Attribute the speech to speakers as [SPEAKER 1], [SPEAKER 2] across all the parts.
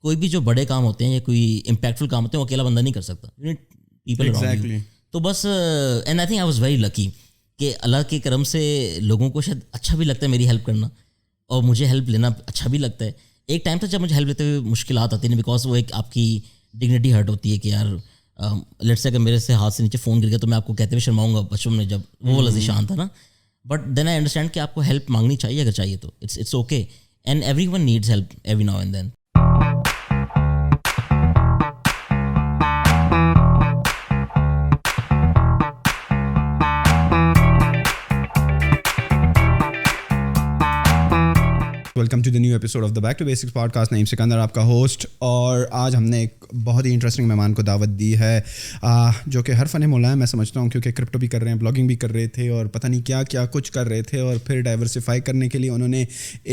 [SPEAKER 1] کوئی بھی جو بڑے کام ہوتے ہیں یا کوئی امپیکٹفل کام ہوتے ہیں وہ اکیلا بندہ نہیں کر سکتا, پیپل اراؤنڈ یو. تو بس and I think I was very lucky کہ اللہ کے کرم سے لوگوں کو شاید اچھا بھی لگتا ہے میری ہیلپ کرنا, اور مجھے ہیلپ لینا اچھا بھی لگتا ہے. ایک ٹائم تھا جب مجھے ہیلپ لیتے ہوئے مشکلات آتی ہیں, بیکاز وہ ایک آپ کی ڈگنیٹی ہرٹ ہوتی ہے کہ یار لیٹس سے اگر میرے سے ہاتھ سے نیچے فون گر گیا تو میں آپ کو کہتے ہوئے شرماؤں گا بچپن میں, جب وہ والا ذیشان تھا نا. بٹ دین آئی انڈرسٹینڈ کہ آپ کو ہیلپ مانگنی چاہیے اگر چاہیے تو it's okay, and everyone needs help every now and then.
[SPEAKER 2] Welcome to the new episode of the back to basics podcast. Naeem Sikandar آپ کا ہوسٹ, اور آج ہم نے ایک بہت ہی انٹرسٹنگ مہمان کو دعوت دی ہے جو کہ ہر فن مولا ہے میں سمجھتا ہوں, کیونکہ کرپٹو بھی کر رہے ہیں, بلاگنگ بھی کر رہے تھے, اور پتہ نہیں کیا کیا کچھ کر رہے تھے, اور پھر ڈائیورسیفائی کرنے کے لیے انہوں نے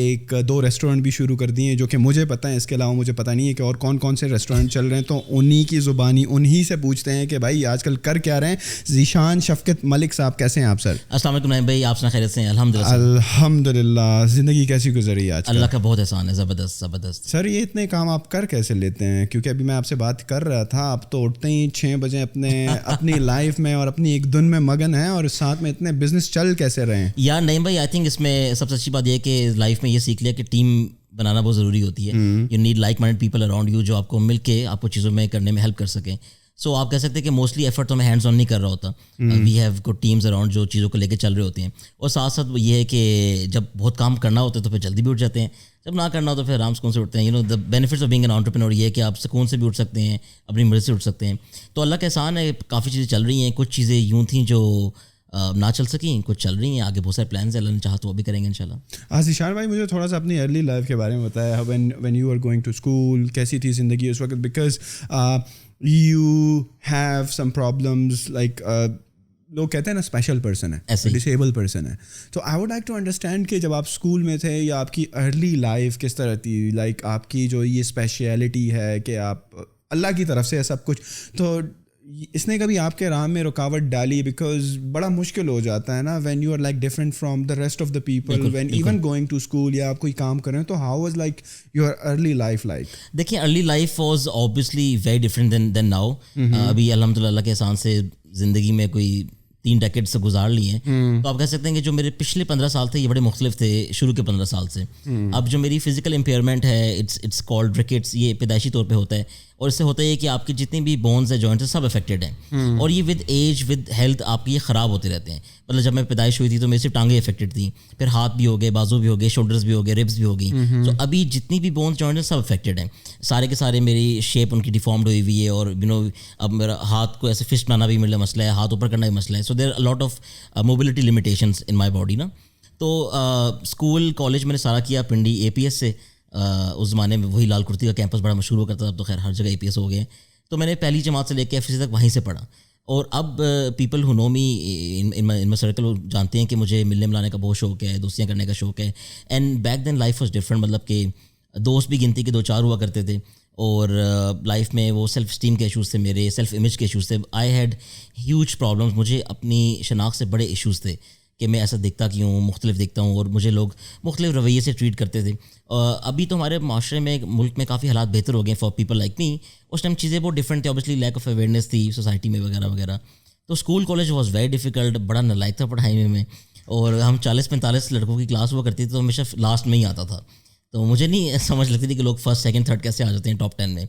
[SPEAKER 2] 1-2 ریسٹورینٹ بھی شروع کر دیے جو کہ مجھے پتہ ہے. اس کے علاوہ مجھے پتہ نہیں ہے کہ اور کون کون سے ریسٹورینٹ چل رہے ہیں, تو انہی کی زبانی انہی سے پوچھتے ہیں کہ بھائی آج کل کر کیا رہے ہیں. ذیشان شفقت ملک صاحب, کیسے ہیں آپ سر؟
[SPEAKER 1] السلام علیکم نعیم بھائی, آپ سے خیریت سے ہیں؟
[SPEAKER 2] الحمدللہ. زندگی کیسی گزری آج؟
[SPEAKER 1] اللہ کا بہت احسان ہے, زبردست.
[SPEAKER 2] سر یہ اتنے کام آپ کر کیسے لیتے ہیں؟ کیونکہ ابھی میں آپ سے بات کر رہا تھا, آپ تو اٹھتے ہی 6 بجے اپنی لائف میں اور اپنی ایک دن میں مگن ہیں, اور ساتھ میں اتنے بزنس چل کیسے رہے ہیں؟
[SPEAKER 1] یار نعیم بھائی, آئی تھنک اس میں سب سے اچھی بات یہ ہے کہ لائف میں یہ سیکھ لیا کہ ٹیم بنانا بہت ضروری ہوتی ہے. You need like mind people around you جو آپ کو مل کے آپ کو چیزوں میں کرنے میں ہیلپ کر سکیں. سو آپ کہہ سکتے ہیں کہ موسٹلی ایفرٹ تو میں ہینڈز آن نہیں کر رہا ہوتا, we have good teams around جو چیزوں کو لے کے چل رہے ہوتے ہیں. اور ساتھ ساتھ یہ ہے کہ جب بہت کام کرنا ہوتا ہے تو پھر جلدی بھی اٹھ جاتے ہیں, جب نہ کرنا ہو تو پھر آرام سکون سے اٹھتے ہیں. You know the benefits of being an entrepreneur یہ ہے کہ آپ سکون سے بھی اٹھ سکتے ہیں, اپنی مرضی سے اٹھ سکتے ہیں. تو اللہ کا احسان ہے, کافی چیزیں چل رہی ہیں. کچھ چیزیں یوں تھیں جو نہ چل سکیں, کچھ چل رہی ہیں, آگے بہت سارے پلانز ہیں, اللہ نے چاہا تو وہ بھی کریں گے انشاءاللہ.
[SPEAKER 2] ذیشان بھائی مجھے تھوڑا سا اپنی ارلی لائف کے بارے میں بتایا, when you are going to school, کیسی تھی زندگی اس وقت؟ Because you have some problems, like لوگ کہتے ہیں نا اسپیشل پرسن ہے, ڈسیبل پرسن ہے. تو I would like to understand کہ جب آپ اسکول میں تھے یا آپ کی ارلی لائف کس طرح تھی, لائک آپ کی جو یہ اسپیشیلٹی ہے کہ آپ اللہ کی طرف سے ہے سب کچھ, تو اس نے کبھی آپ کے راہ میں رکاوٹ ڈالی؟ بیکاز بڑا مشکل ہو جاتا ہے نا when you are like different from the rest of the people, when even going to school یا آپ کوئی کام کر رہے ہیں. تو how was like your early life like?
[SPEAKER 1] دیکھیں, early life was obviously very different than now. ابھی الحمدللہ اللہ کے احسان سے زندگی میں کوئی 3 ڈیکیڈ سے گزار لی ہیں, تو آپ کہہ سکتے ہیں کہ جو میرے پچھلے 15 سال تھے یہ بڑے مختلف تھے شروع کے 15 سال سے. اب جو میری فزیکل امپیئرمنٹ ہے, اٹس کالڈ رکٹس, یہ پیدائشی طور پہ ہوتا ہے, اور اس سے ہوتا ہے کہ آپ کی جتنی بھی بونز ہیں, جوائنٹس ہیں, سب افیکٹڈ ہیں, اور یہ ود ایج ود ہیلتھ آپ کی یہ خراب ہوتے رہتے ہیں. مطلب جب میں پیدائش ہوئی تھی تو میری صرف ٹانگیں افیکٹڈ تھیں, پھر ہاتھ بھی ہو گئے, بازو بھی ہو گئے, شولڈرز بھی ہو گئے, ربس بھی ہو گئیں. تو ابھی جتنی بھی بونز جوائنٹس ہیں سب افیکٹڈ ہیں, سارے کے سارے. میری شیپ ان کی ڈیفارمڈ ہوئی ہوئی ہے, اور یو نو اب میرا ہاتھ کو ایسے فسٹ بنانا بھی میرا مسئلہ ہے, ہاتھ اوپر کرنا بھی مسئلہ ہے. So there lot of mobility limitations in my body نا. تو اسکول کالج میں نے سارا کیا پنڈی APS سے. اس زمانے میں وہی لال کرتی کا کیمپس بڑا مشہور ہو کرتا تھا, اب تو خیر ہر جگہ APS ہو گئے. تو میں نے پہلی جماعت سے لے کے FCC تک وہیں سے پڑھا, اور اب people who know me in my circle جانتے ہیں کہ مجھے ملنے ملانے کا بہت شوق ہے, دوستیاں کرنے کا شوق ہے. And back then life was different, مطلب کہ دوست بھی گنتی کے 2-4 ہوا کرتے تھے, اور لائف میں وہ سیلف اسٹیم کے ایشوز تھے, میرے سیلف امیج کے ایشوز تھے. آئی ہیڈ ہیوج پرابلمس, مجھے اپنی شناخت سے بڑے ایشوز تھے کہ میں ایسا دکھتا کیوں, مختلف دکھتا ہوں, اور مجھے لوگ مختلف رویے سے ٹریٹ کرتے تھے. ابھی تو ہمارے معاشرے میں ملک میں کافی حالات بہتر ہو گئے فار پیپل لائک می. اس ٹائم چیزیں بہت ڈفرنٹ تھی, اوبیسلی لیک آف اویئرنیس تھی سوسائٹی میں وغیرہ وغیرہ. تو school college was very difficult, بڑا نالائق تھا پڑھائی میں, اور ہم 40-45 لڑکوں کی کلاس ہوا کرتی تھی, تو ہمیشہ لاسٹ میں ہی آتا تھا. تو مجھے نہیں سمجھ لگتی تھی کہ لوگ فرسٹ سیکنڈ تھرڈ کیسے آ جاتے ہیں ٹاپ 10 میں.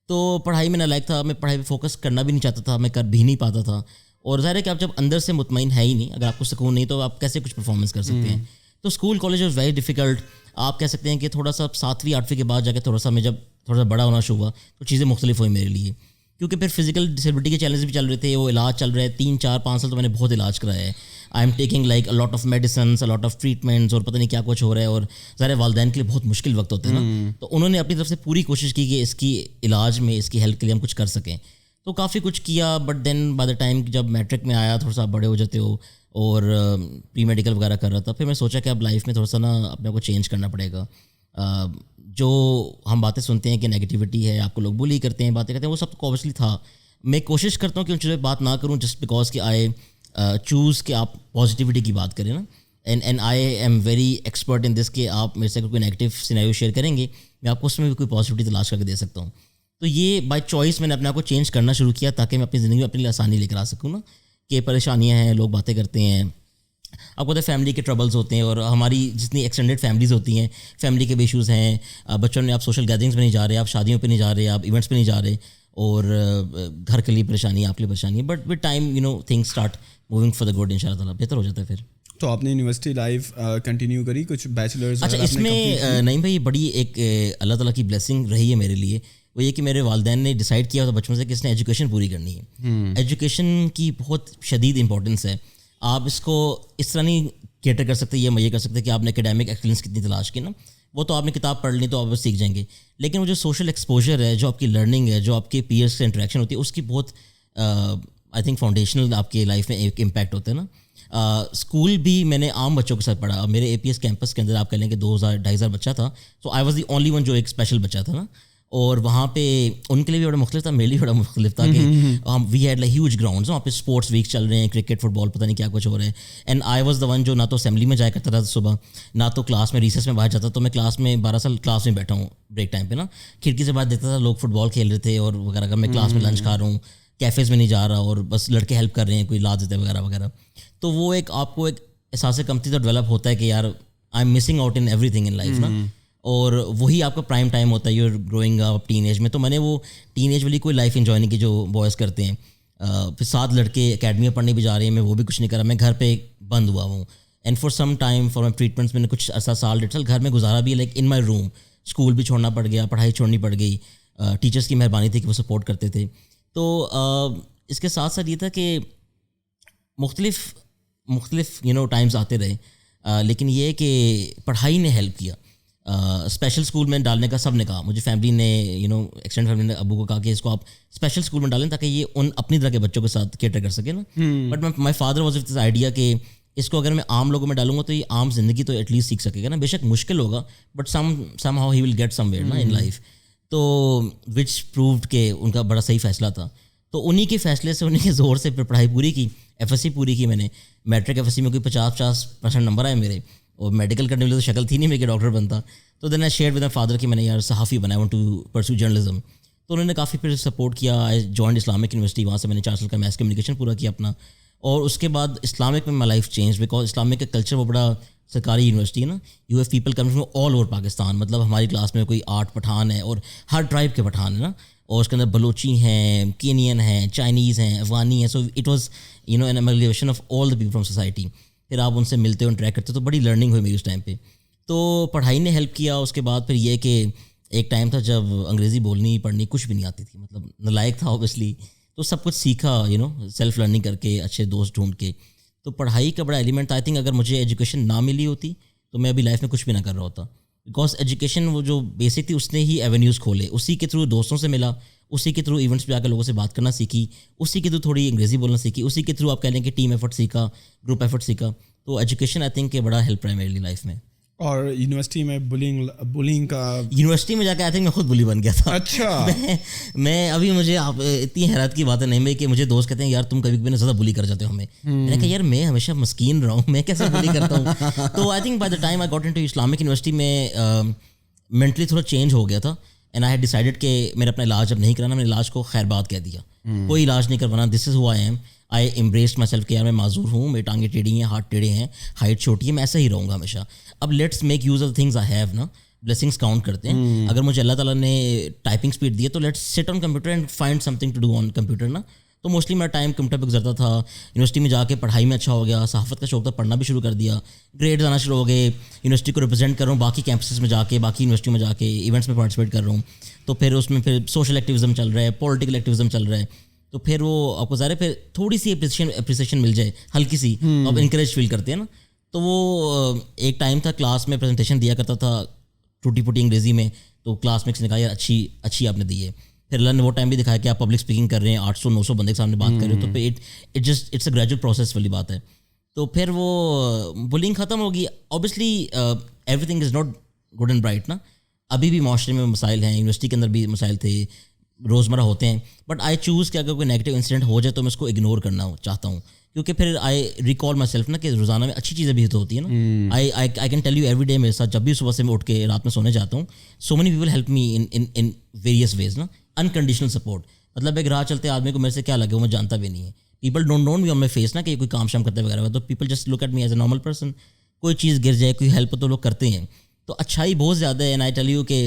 [SPEAKER 1] تو پڑھائی میں نالائق تھا, میں پڑھائی پہ فوکس کرنا بھی نہیں چاہتا تھا, میں کر بھی نہیں پاتا تھا. اور ظاہر ہے کہ آپ جب اندر سے مطمئن ہے ہی نہیں, اگر آپ کو سکون نہیں تو آپ کیسے کچھ پرفارمنس کر سکتے ہیں. تو school college was very difficult. آپ کہہ سکتے ہیں کہ تھوڑا سا 7ویں 8ویں کے بعد جا کے تھوڑا سا میں جب تھوڑا سا بڑا ہونا شروع ہوا تو چیزیں مختلف ہوئی میرے لیے, کیونکہ پھر فزیکل ڈسیبلٹی کے چیلنج بھی چل رہے تھے, وہ علاج چل رہے ہیں. 3-4-5 سال تو میں نے بہت علاج کرایا ہے. I am taking like a lot of medicines, a lot of treatments, اور پتہ نہیں کیا کچھ ہو رہا ہے. اور ظاہر والدین کے لیے بہت مشکل وقت ہوتے ہیں نا, تو انہوں نے اپنی طرف سے پوری کوشش کی کہ اس کی علاج میں, اس کی ہیلپ کے لیے ہم کچھ کر سکیں. تو کافی کچھ کیا, but then by the time جب میٹرک میں آیا, تھوڑا سا بڑے ہو جاتے ہو, اور پری میڈیکل وغیرہ کر رہا تھا, پھر میں سوچا کہ اب لائف میں تھوڑا سا نا اپنے کو چینج کرنا پڑے گا. جو ہم باتیں سنتے ہیں کہ نیگیٹیوٹی ہے, آپ کو لوگ بولی کرتے ہیں, باتیں کرتے ہیں, وہ سب تو اوبیسلی تھا. میں کوشش کرتا ہوں کہ ان چیزوں پہ بات نہ کروں, جسٹ بیکاز کہ آئی چوز کہ آپ پازیٹیوٹی کی بات کریں نا. And I am very expert in this کہ آپ میرے سے کوئی نیگیٹیو سینیریو شیئر کریں گے میں آپ کو اس میں بھی کوئی پازیٹیوٹی تلاش کر کے دے سکتا ہوں. تو یہ بائی چوائس میں نے اپنے آپ کو چینج کرنا شروع کیا تاکہ میں اپنی زندگی میں اپنے لیے آسانی لے کر آ سکوں نا. کہ پریشانیاں ہیں, لوگ باتیں کرتے ہیں, آپ کو تو فیملی کے ٹربلز ہوتے ہیں, اور ہماری جتنی ایکسٹینڈیڈ فیملیز ہوتی ہیں فیملی کے بھی ایشوز ہیں, بچوں میں آپ سوشل گیدرنگس میں نہیں جا رہے, آپ شادیوں پہ نہیں جا رہے, آپ ایونٹس پہ نہیں جا رہے, اور گھر کے لیے پریشانی ہے, آپ کے لیے پریشانی ہے, but with time things start moving for the good, ان شاء اللہ تعالیٰ بہتر ہو جاتا ہے پھر.
[SPEAKER 2] تو آپ نے یونیورسٹی لائف کنٹینیو کری, کچھ بیچلرز؟
[SPEAKER 1] اچھا, اس میں نہیں بھائی, بڑی ایک اللہ تعالیٰ کی بلیسنگ رہی ہے میرے لیے, وہ یہ کہ میرے والدین نے ڈیسائیڈ کیا تھا بچپن سے کہ اس نے ایجوکیشن پوری کرنی ہے. ایجوکیشن کی بہت شدید امپورٹنس ہے. آپ اس کو اس طرح نہیں کیٹر کر سکتے, یہ کر سکتے کہ آپ نے اکیڈیمک ایکسلنس کتنی تلاش کی نا, وہ تو آپ نے کتاب پڑھ لی تو آپ سیکھ جائیں گے, لیکن وہ جو سوشل ایکسپوجر ہے, جو آپ کی لرننگ ہے, جو آپ کے پیئرس سے انٹریکشن ہوتی ہے, اس کی بہت آئی تھنک فاؤنڈیشنل آپ کے لائف میں ایک امپیکٹ ہوتا ہے نا. اسکول بھی میں نے عام بچوں کے ساتھ پڑھا. میرے اے پی ایس کیمپس کے اندر آپ کہہ لیں کہ 2,000-2,500 بچہ تھا, so I was the only one جو ایک اسپیشل بچہ تھا نا, اور وہاں پہ ان کے لیے بھی بڑا مختلف تھا, میرے لیے بڑا مختلف تھا کہ we had like huge grounds, وہاں پہ اسپورٹس ویک چل رہے ہیں, کرکٹ فٹ بال پتہ نہیں کیا کچھ ہو رہا ہے, and I was the one جو نہ تو اسمبلی میں جایا کرتا تھا صبح, نہ تو کلاس میں ریسس میں باہر جاتا. تو میں کلاس میں 12 سال کلاس میں بیٹھا ہوں بریک ٹائم پہ نا, کھڑکی سے باہر دیکھتا تھا لوگ فٹ بال کھیل رہے تھے اور وغیرہ کا, میں کلاس میں لنچ کھا رہا ہوں, کیفیز میں نہیں جا رہا, اور بس لڑکے ہیلپ کر رہے ہیں, کوئی لا دیتے وغیرہ وغیرہ. تو وہ ایک آپ کو ایک احساس کمتی تو ڈیولپ ہوتا ہے کہ یار I am missing out in everything in life نا, اور وہی آپ کا پرائم ٹائم ہوتا ہے, you are growing up teenage میں. تو میں نے وہ ٹین ایج والی کوئی لائف انجوائے نہیں کی جو بوائز کرتے ہیں. پھر 7 لڑکے اکیڈمی میں پڑھنے بھی جا رہے ہیں, میں وہ بھی کچھ نہیں کرا, میں گھر پہ بند ہوا ہوں. And for some time for my treatments میں نے کچھ عرصہ 1.5 سال گھر میں گزارا بھی, لائک ان مائی روم. اسکول بھی چھوڑنا پڑ گیا, پڑھائی چھوڑنی پڑ گئی, ٹیچرس کی مہربانی تھی کہ وہ سپورٹ کرتے تھے. تو اس کے ساتھ ساتھ یہ تھا کہ مختلف ٹائمز آتے رہے, لیکن یہ کہ پڑھائی نے ہیلپ کیا. اسپیشل اسکول میں ڈالنے کا سب نے کہا, مجھے فیملی نے ایکسٹینڈ فیملی نے ابو کو کہا کہ اس کو آپ اسپیشل اسکول میں ڈالیں تاکہ یہ ان اپنی طرح کے بچوں کے ساتھ کیٹر کر سکے نا. But my father was with this idea کہ اس کو اگر میں عام لوگوں میں ڈالوں گا تو یہ عام زندگی تو ایٹ لیسٹ سیکھ سکے گا نا, بے شک مشکل ہوگا but somehow he will get somewhere نا ان لائف. تو وچ پرووڈ کہ ان کا بڑا صحیح فیصلہ تھا. تو انہی کے فیصلے سے, انہی کے زور سے پھر پڑھائی پوری کی, ایف ایس سی پوری کی میں نے. میٹرک ایف ایس سی میں کوئی 50% نمبر آئے میرے, اور میڈیکل کرنے والے تو شکل تھی نہیں میرے کہ ڈاکٹر بنتا. تو then I share with my father کہ میں نے یار صحافی بنا, I want to pursue journalism. تو انہوں نے کافی پھر سپورٹ کیا. آئی جوائنڈ اسلامک یونیورسٹی, وہاں سے میں نے 4 سال کا میس کمیونیکیشن پورا کیا اپنا. اور اس کے بعد اسلامک میں my life change, because Islamic کا کلچر وہ بڑا سرکاری یونیورسٹی ہے نا, you have people coming from all over Pakistan. مطلب ہماری کلاس میں کوئی 8 پٹھان ہے, اور ہر ٹرائب کے پٹھان ہیں نا, اور اس کے اندر بلوچی ہیں, کینین ہیں, چائنیز ہیں, افغانی ہیں. So it was an amalgamation of all the people from society. پھر آپ ان سے ملتے ہو, انٹریکٹ کرتے, تو بڑی لرننگ ہوئی میری اس ٹائم پہ. تو پڑھائی نے ہیلپ کیا. اس کے بعد پھر یہ کہ ایک ٹائم تھا جب انگریزی بولنی پڑھنی کچھ بھی نہیں آتی تھی, مطلب نالائق تھا اوبیسلی. تو سب کچھ سیکھا سیلف لرننگ کر کے, اچھے دوست ڈھونڈ کے. تو پڑھائی کا بڑا ایلیمنٹ تھا. آئی تھنک اگر مجھے ایجوکیشن نہ ملی ہوتی تو میں ابھی لائف میں کچھ بھی نہ کر رہا ہوتا, بیکاز ایجوکیشن وہ جو بیسک تھی اس نے ہی ایونیوز کھولے. اسی کے تھرو دوستوں سے ملا, اسی کے تھرو ایونٹس پہ آ کے لوگوں سے بات کرنا سیکھی, اسی کے تھرو تھوڑی انگریزی بولنا سیکھی, اسی کے تھرو آپ کہہ لیں کہ ٹیم ایفرٹ سیکھا, گروپ ایفرٹ سیکھا. تو ایجوکیشن آئی تھنک کہ بڑا ہیلپ رہا ہے میرے لیے لائف میں.
[SPEAKER 2] اور یونیورسٹی میں بلنگ کا,
[SPEAKER 1] یونیورسٹی میں جا کے آئی تھنک میں خود بلی بن گیا تھا.
[SPEAKER 2] اچھا.
[SPEAKER 1] میں ابھی مجھے آپ اتنی حیرت کی باتیں نہیں میں کہ مجھے دوست کہتے ہیں یار تم کبھی کبھی زیادہ بلی کر جاتے ہو ہمیں. میں نے کہا یار میں ہمیشہ مسکین رہا ہوں, میں کیسے بلی کرتا ہوں. تو I think by the time I got into Islamic university میں مینٹلی تھوڑا چینج ہو گیا تھا. اینڈ آئی ہیڈ ڈیسائیڈڈ کہ میرا اپنا علاج جب نہیں کرانا, میں نے علاج کو خیر بات کہہ دیا, کوئی علاج نہیں کروانا. دس از ہو I am. I امبریسڈ my self کہ یار میں معذور ہوں, میری ٹانگیں ٹیڑھی ہیں, ہاتھ ٹیڑھے ہیں, ہائٹ چھوٹی ہے, میں ایسا ہی رہوں گا ہمیشہ. اب let's make use of things I have نا, بلیسنگس کاؤنٹ کرتے ہیں. اگر مجھے اللہ تعالیٰ نے ٹائپنگ اسپیڈ دی ہے تو let's sit on computer and find something to do on computer نا. تو موسٹلی میرا ٹائم کمپیوٹر پہ گزرتا تھا. یونیورسٹی میں جا کے پڑھائی میں اچھا ہو گیا, صحافت کا شوق تھا, پڑھنا بھی شروع کر دیا, گریڈز آنا شروع ہو گئے, یونیورسٹی کو ریپرزینٹ کر رہا ہوں باقی کیمپسز میں جا کے, باقی یونیورسٹیوں میں جا کے ایونٹس میں پارٹیسپیٹ کر رہا ہوں. تو پھر اس میں پھر سوشل ایکٹیویزم چل رہا ہے, پولیٹیکل ایکٹیویزم چل رہا ہے. تو پھر وہ آپ کو ظاہر ہے پھر تھوڑی سی اپریسیشن مل جائے, ہلکی سی, آپ انکریج فیل کرتے ہیں نا. تو وہ ایک ٹائم تھا کلاس میں پریزنٹیشن دیا کرتا تھا ٹوٹی پھوٹی انگریزی میں, تو کلاس میں کسی نے کہا یار اچھی آپ نے دی ہے. پھر اللہ نے وہ ٹائم بھی دکھایا کہ آپ پبلک اسپیکنگ کر رہے ہیں, 800-900 بندے کے سامنے بات کر رہے ہو. تو پھر اٹس اے گریجویٹ پروسیس والی بات ہے. تو پھر وہ بلنگ ختم ہوگی. Obviously every thing is not good and bright نا. ابھی بھی معاشرے میں مسائل ہیں, یونیورسٹی کے اندر بھی مسائل تھے, روزمرہ ہوتے ہیں. بٹ آئی چوز کہ اگر کوئی نیگیٹو انسیڈنٹ ہو جائے تو میں اس کو اگنور کرنا چاہتا ہوں, کیونکہ پھر آئی ریکال مائی سیلف نا کہ روزانہ میں اچھی چیزیں بھی تو ہوتی ہیں نا. I can tell you every day میرے ساتھ جب بھی صبح سے میں اٹھ کے رات میں سونے جاتا ہوں, so many people help me in various ways نا. انکنڈیشنل سپورٹ, مطلب ایک راہ چلتے آدمی کو میرے سے کیا لگے وہ میں جانتا بھی نہیں ہے. People don't know me on my face نا کہ کوئی کام شام کرتے وغیرہ, تو people just look at me as a normal person. کوئی چیز گر جائے, کوئی ہیلپ تو لوگ کرتے ہیں. تو اچھائی بہت زیادہ ہے. اینڈ آئی ٹیل یو کہ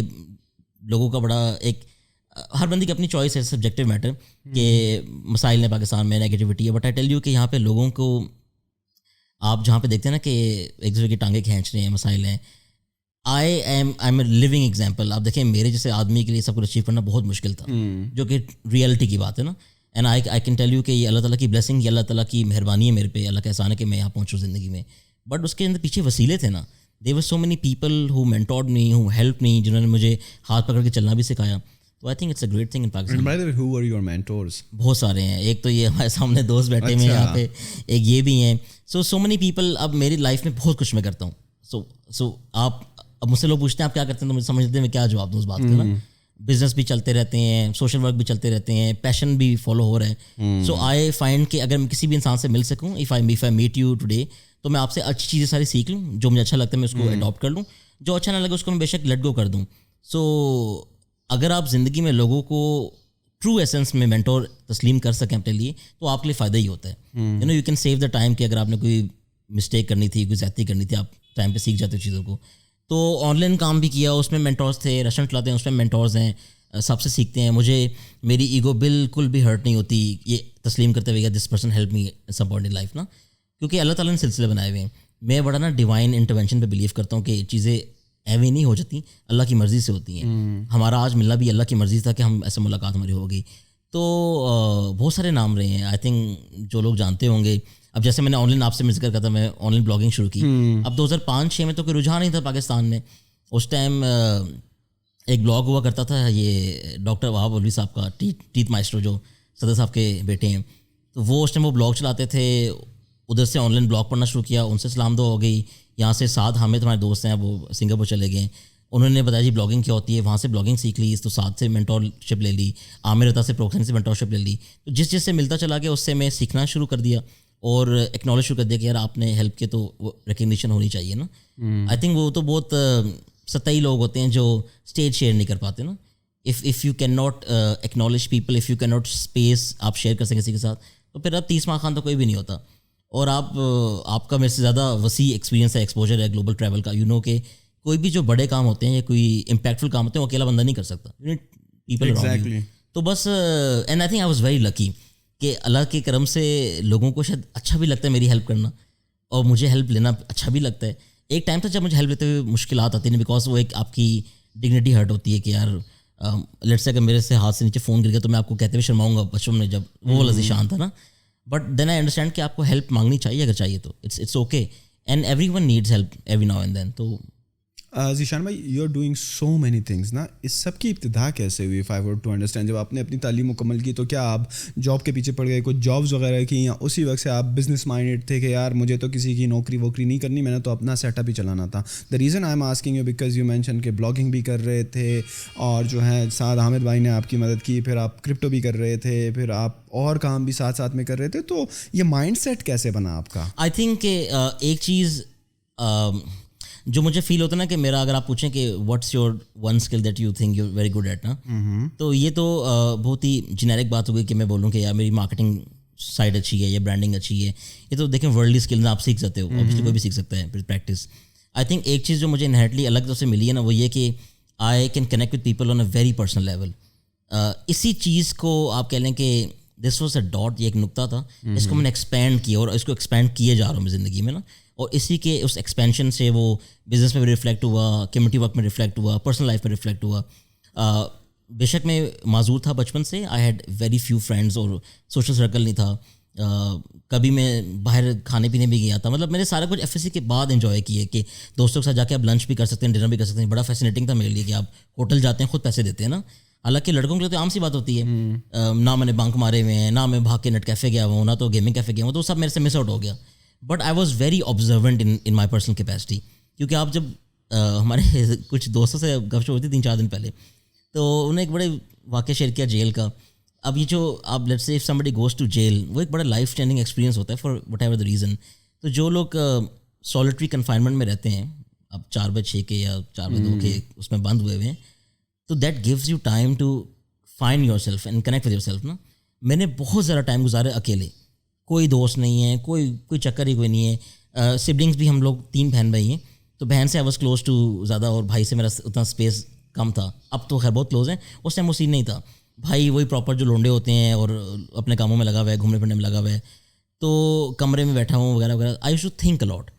[SPEAKER 1] لوگوں کا بڑا ایک, ہر بندی کی اپنی چوائس ہے, سبجیکٹیو میٹر کہ مسائل ہیں پاکستان میں, نیگیٹیوٹی ہے. بٹ آئی ٹیل یو کہ یہاں پہ لوگوں کو آپ جہاں پہ دیکھتے ہیں نا کہ ایک دوسرے کی ٹانگیں کھینچ رہے ہیں, مسائل ہیں. I am a living example. آپ دیکھیں میرے جیسے آدمی کے لیے سب کچھ اچیو کرنا بہت مشکل تھا, جو کہ ریئلٹی کی بات ہے نا. And I can tell you کہ یہ اللہ تعالیٰ کی بلیسنگ, یہ اللہ تعالیٰ کی مہربانی ہے میرے پہ, اللہ کا احسان ہے کہ میں یہاں پہنچوں زندگی میں. بٹ اس کے اندر پیچھے وسیلے تھے نا. There were so many people who mentored me, who help me, جنہوں نے مجھے ہاتھ پکڑ کے چلنا بھی سکھایا. تو I think it's a great thing in Pakistan.
[SPEAKER 2] Who are your mentors?
[SPEAKER 1] بہت سارے ہیں. ایک تو یہ ہمارے سامنے دوست بیٹھے ہوئے ہیں یہاں پہ, ایک یہ بھی ہیں. سو مینی پیپل. اب میری لائف میں بہت کچھ میں کرتا ہوں. سو آپ اب مجھ سے لوگ پوچھتے ہیں آپ کیا کرتے ہیں, تو مجھے سمجھتے ہیں میں کیا جواب دوں اس بات کا نا. بزنس بھی چلتے رہتے ہیں, سوشل ورک بھی چلتے رہتے ہیں, پیشن بھی فالو ہو رہا ہے. سو آئی فائنڈ کہ اگر میں کسی بھی انسان سے مل سکوں, if I meet you today, تو میں آپ سے اچھی چیزیں ساری سیکھ لوں. جو مجھے اچھا لگتا ہے میں اس کو اڈاپٹ کر لوں, جو اچھا نہ لگے اس کو میں بے شک لیٹ گو کر دوں. سو اگر آپ زندگی میں لوگوں کو ٹرو ایسنس میں مینٹور تسلیم کر سکیں اپنے لیے, تو آپ کے لیے فائدہ ہی ہوتا ہے. You know you can save the time کہ اگر آپ نے کوئی مسٹیک کرنی تھی, کوئی زیادتی کرنی تھی, آپ ٹائم پہ سیکھ جاتے ہو چیزوں کو. تو آن لائن کام بھی کیا, اس میں مینٹورس تھے. ریسٹورینٹ چلاتے ہیں اس میں مینٹورز ہیں, سب سے سیکھتے ہیں. مجھے میری ایگو بالکل بھی ہرٹ نہیں ہوتی یہ تسلیم کرتے ہوئے this person help me some point in life نا, کیونکہ اللہ تعالیٰ نے سلسلے بنائے ہوئے ہیں. میں بڑا نا ڈیوائن انٹرونشن پہ بلیو کرتا ہوں کہ چیزیں ایویں نہیں ہو جاتی, اللہ کی مرضی سے ہوتی ہیں. ہمارا آج ملنا بھی اللہ کی مرضی تھا کہ ہم ایسے ملاقات ہماری ہوگی. تو بہت سارے نام رہے ہیں آئی تھنک جو لوگ جانتے ہوں گے. اب جیسے میں نے آن لائن آپ سے میں ذکر کرا تھا, میں آن لائن بلاگنگ شروع کی. اب 2005-6 میں تو کوئی رجحان نہیں تھا پاکستان میں. اس ٹائم ایک بلاگ ہوا کرتا تھا یہ ڈاکٹر وہاب اولوی صاحب کا, ٹیتھ مائسٹرو جو صدر صاحب کے بیٹے ہیں. تو وہ اس ٹائم وہ بلاگ چلاتے تھے. ادھر سے آن لائن بلاگ پڑھنا شروع کیا, ان سے سلام دعا ہو گئی. یہاں سے سعد حامد ہمارے دوست ہیں, وہ سنگاپور چلے گئے. انہوں نے بتایا جی بلاگنگ کیا ہوتی ہے, وہاں سے بلاگنگ سیکھ لی. تو سعد سے مینٹورشپ لے لی, عامر عطا سے پروکسن سے مینٹورشپ لے لی. تو جس سے ملتا چلا گیا اس سے میں سیکھنا شروع کر دیا اور ایکنالج شروع کر دیا کہ یار آپ نے ہیلپ کی تو وہ ریکگنیشن ہونی چاہیے نا. آئی تھنک وہ تو بہت سطحی لوگ ہوتے ہیں جو اسٹیج شیئر نہیں کر پاتے نا. If you can not acknowledge people, if you can not space آپ شیئر کر سکیں کسی کے ساتھ, تو پھر اب 30 ماہ خان تو کوئی بھی نہیں ہوتا. اور آپ کا میرے سے زیادہ وسیع ایکسپیرینس ہے, ایکسپوجر ہے گلوبل ٹریول کا. یو نو کہ کوئی بھی جو بڑے کام ہوتے ہیں یا کوئی امپیکٹفل کام ہوتے ہیں وہ اکیلا بندہ نہیں کر سکتا, پیپل اراؤنڈ یو. تو بس and I think I was very lucky کہ اللہ کے کرم سے لوگوں کو شاید اچھا بھی لگتا ہے میری ہیلپ کرنا, اور مجھے ہیلپ لینا اچھا بھی لگتا ہے. ایک ٹائم تھا جب مجھے ہیلپ لیتے ہوئے مشکلات آتی نہیں, بیکاز وہ ایک آپ کی ڈگنیٹی ہرٹ ہوتی ہے کہ یار لیٹس سے اگر میرے سے ہاتھ سے نیچے فون گر گیا تو میں آپ کو کہتے ہوئے شرماؤں گا بچپن میں, جب وہ والا ذیشان تھا نا. بٹ دین آئی انڈرسٹینڈ کہ آپ کو ہیلپ مانگنی چاہیے, اگر چاہیے تو it's okay, and everyone needs help every now and then. تو
[SPEAKER 2] ذیشان بھائی you are doing so many things نا, اس سب کی ابتدا کیسے ہوئی؟ If I would to understand, جب آپ نے اپنی تعلیم مکمل کی تو کیا آپ جاب کے پیچھے پڑ گئے, کچھ جابس وغیرہ کی, یا اسی وقت سے آپ بزنس مائنڈیڈ تھے کہ یار مجھے تو کسی کی نوکری ووکری نہیں کرنی, میں نے تو اپنا سیٹ اپ ہی چلانا تھا؟ The reason I am asking you because you mention کہ بلاگنگ بھی کر رہے تھے, اور جو ہے سعد حامد بھائی نے آپ کی مدد کی, پھر آپ کرپٹو بھی کر رہے تھے, پھر آپ اور کام بھی ساتھ ساتھ میں کر رہے تھے. تو یہ مائنڈ سیٹ کیسے بنا آپ کا؟
[SPEAKER 1] آئی تھنک کہ ایک چیز جو مجھے فیل ہوتا ہے نا کہ میرا, اگر آپ پوچھیں کہ what's your one skill that you think you very good at نا, تو یہ تو بہت ہی جنیرک بات ہو گئی کہ میں بولوں کہ یار میری مارکیٹنگ سائڈ اچھی ہے یا برانڈنگ اچھی ہے. یہ تو دیکھیں ورلڈلی اسکلز آپ سیکھ سکتے ہو, اوبیسلی کوئی بھی سیکھ سکتا ہے پریکٹس. آئی تھنک ایک چیز جو مجھے انہیریٹلی الگ طرح سے ملی ہے نا, وہ یہ کہ I can connect with people on a very personal level. اسی چیز کو آپ کہہ لیں کہ دس واز اے ڈاٹ, یہ ایک نقطہ تھا, اس کو میں نے ایکسپینڈ کیا اور اس کو ایکسپینڈ کیے جا رہا ہوں میں زندگی میں نا. اور اسی کے اس ایکسپینشن سے وہ بزنس میں بھی ریفلیکٹ ہوا, کمیونٹی ورک میں ریفلیکٹ ہوا, پرسنل لائف میں ریفلیکٹ ہوا. بے شک میں معذور تھا بچپن سے, I had very few friends اور سوشل سرکل نہیں تھا. کبھی میں باہر کھانے پینے بھی گیا تھا, مطلب میں نے سارا کچھ ایف ایس سی کے بعد انجوائے کیے کہ دوستوں کے ساتھ جا کے آپ لنچ بھی کر سکتے ہیں, ڈنر بھی کر سکتے ہیں. بڑا فیسینیٹنگ تھا میرے لیے کہ آپ ہوٹل جاتے ہیں خود پیسے دیتے ہیں نا. حالانکہ لڑکوں کے لیے تو عام سی بات ہوتی ہے, نہ میں نے بینک مارے ہوئے ہیں, نہ میں بھاگ کے نیٹ کیفے گیا ہوں, نہ تو گیمنگ کیفے گیا ہوں, تو سب میرے سے مس آؤٹ ہو گیا. But I was very observant in my personal capacity, کیونکہ آپ جب ہمارے کچھ دوستوں سے گپ شپ ہوتی 3-4 دن پہلے, تو انہوں نے ایک بڑے واقعہ شیئر کیا جیل کا. اب یہ جو آپ let's say if somebody goes to jail, وہ ایک بڑا لائف چینجنگ ایکسپیرینس ہوتا ہے for what ever the reason. تو جو لوگ سالٹری کنفائنمنٹ میں رہتے ہیں اب 4/6 کے یا 4/2 کے اس میں بند ہوئے ہوئے ہیں, تو that gives you time to find yourself and connect with yourself نا. میں نے بہت زیادہ ٹائم گزارے اکیلے, کوئی دوست نہیں ہے, کوئی چکر ہی کوئی نہیں ہے. سبلنگس بھی ہم لوگ 3 بہن بھائی ہیں, تو بہن سے آئی واز کلوز ٹو زیادہ, اور بھائی سے میرا اتنا اسپیس کم تھا. اب تو خیر بہت کلوز ہیں, اس ٹائم وہ سین نہیں تھا. بھائی وہی پراپر جو لونڈے ہوتے ہیں اور اپنے کاموں میں لگا ہوا ہے, گھومنے پھرنے میں لگا ہوا ہے, تو کمرے میں بیٹھا ہوں وغیرہ وغیرہ. I should think a lot.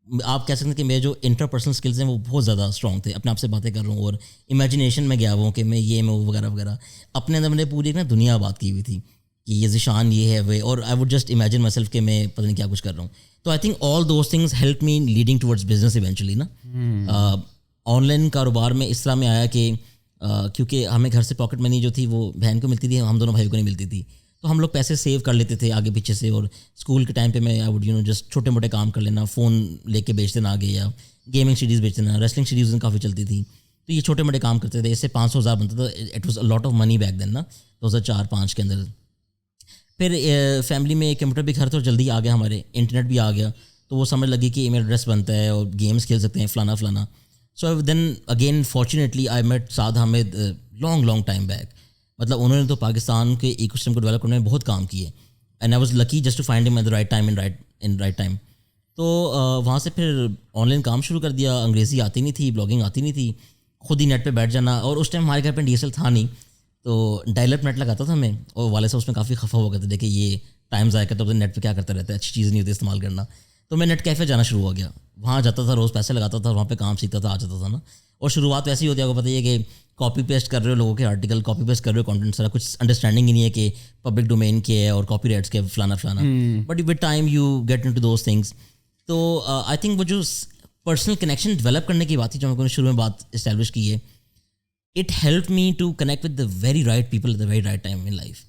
[SPEAKER 1] آپ کہہ سکتے ہیں کہ میرے جو انٹر پرسنل اسکلز ہیں وہ بہت زیادہ اسٹرانگ تھے. اپنے آپ سے باتیں کر رہا ہوں اور امیجنیشن میں گیا ہوا ہوں کہ میں یہ میں وہ وغیرہ وغیرہ. اپنے اندر میں نے پوری ایک نا دنیا بات کی ہوئی تھی کہ یہ ذیشان یہ ہے وہ, اور I would just imagine my self کہ میں پتہ نہیں کیا کچھ کر رہا ہوں. تو I think all those things help me leading towards business eventually نا. آن لائن کاروبار میں اس طرح میں آیا کہ کیونکہ ہمیں گھر سے پاکٹ منی جو تھی وہ بہن کو ملتی تھی, ہم دونوں بھائیوں کو نہیں ملتی تھی, تو ہم لوگ پیسے سیو کر لیتے تھے آگے پیچھے سے. اور اسکول کے ٹائم پہ میں آئی ووڈ جسٹ چھوٹے موٹے کام کر لینا, فون لے کے بیچ دینا آگے, یا گیمنگ سیریز بیچ دینا. ریسلنگ سیریز کافی چلتی تھی, تو یہ چھوٹے موٹے کام کرتے تھے. اس سے 500,000 بنتا تھا. It was a lot of money back then نا, 2004-5 کے اندر. پھر فیملی میں کمپیوٹر بھی گھر تھا اور جلدی آ گیا, ہمارے انٹرنیٹ بھی آ گیا, تو وہ سمجھ لگی کہ ای میل ایڈریس بنتا ہے اور گیمس کھیل سکتے ہیں فلانا فلانا. So then again fortunately I met Saad Hamid long time back. مطلب انہوں نے تو پاکستان کے ایکو سسٹم کو ڈیولپ کرنے میں بہت کام کیے, and I was lucky just to find him at the right time in right time. تو وہاں سے پھر آن لائن کام شروع کر دیا. انگریزی آتی نہیں تھی, بلاگنگ آتی نہیں تھی, خود ہی نیٹ پہ بیٹھ جانا. اور اس ٹائم ہمارے گھر پہ DSL تھا نہیں, تو ڈائل اپ نیٹ لگاتا تھا میں, اور والد صاحب اس میں کافی خفا ہو گئے تھے, دیکھے یہ ٹائم ضائع کرتا ہے, نیٹ پہ کیا کرتا رہتا ہے, اچھی چیز نہیں ہوتی استعمال کرنا. تو میں نیٹ کیفے جانا شروع ہو گیا, وہاں جاتا تھا, روز پیسے لگاتا تھا, وہاں پہ کام سیکھتا تھا, آ جاتا تھا نا. اور شروعات ویسے ہی ہوتی ہے, آپ کو پتہ ہی ہے کہ کاپی پیسٹ کر رہے ہو لوگوں کے آرٹیکل, کاپی پیسٹ کر رہے ہو کانٹینٹ, سارا کچھ انڈرسٹینڈنگ ہی نہیں ہے کہ پبلک ڈومین کے ہے اور کاپی رائٹس کے فلانا فلانا. But with time you get into those things. تو آئی تھنک وہ جو پرسنل کنیکشن ڈیولپ کرنے کی بات تھی جو میں نے شروع میں بات اسٹیبلش کی ہے, it help me to connect with the very right people at the very right time in life.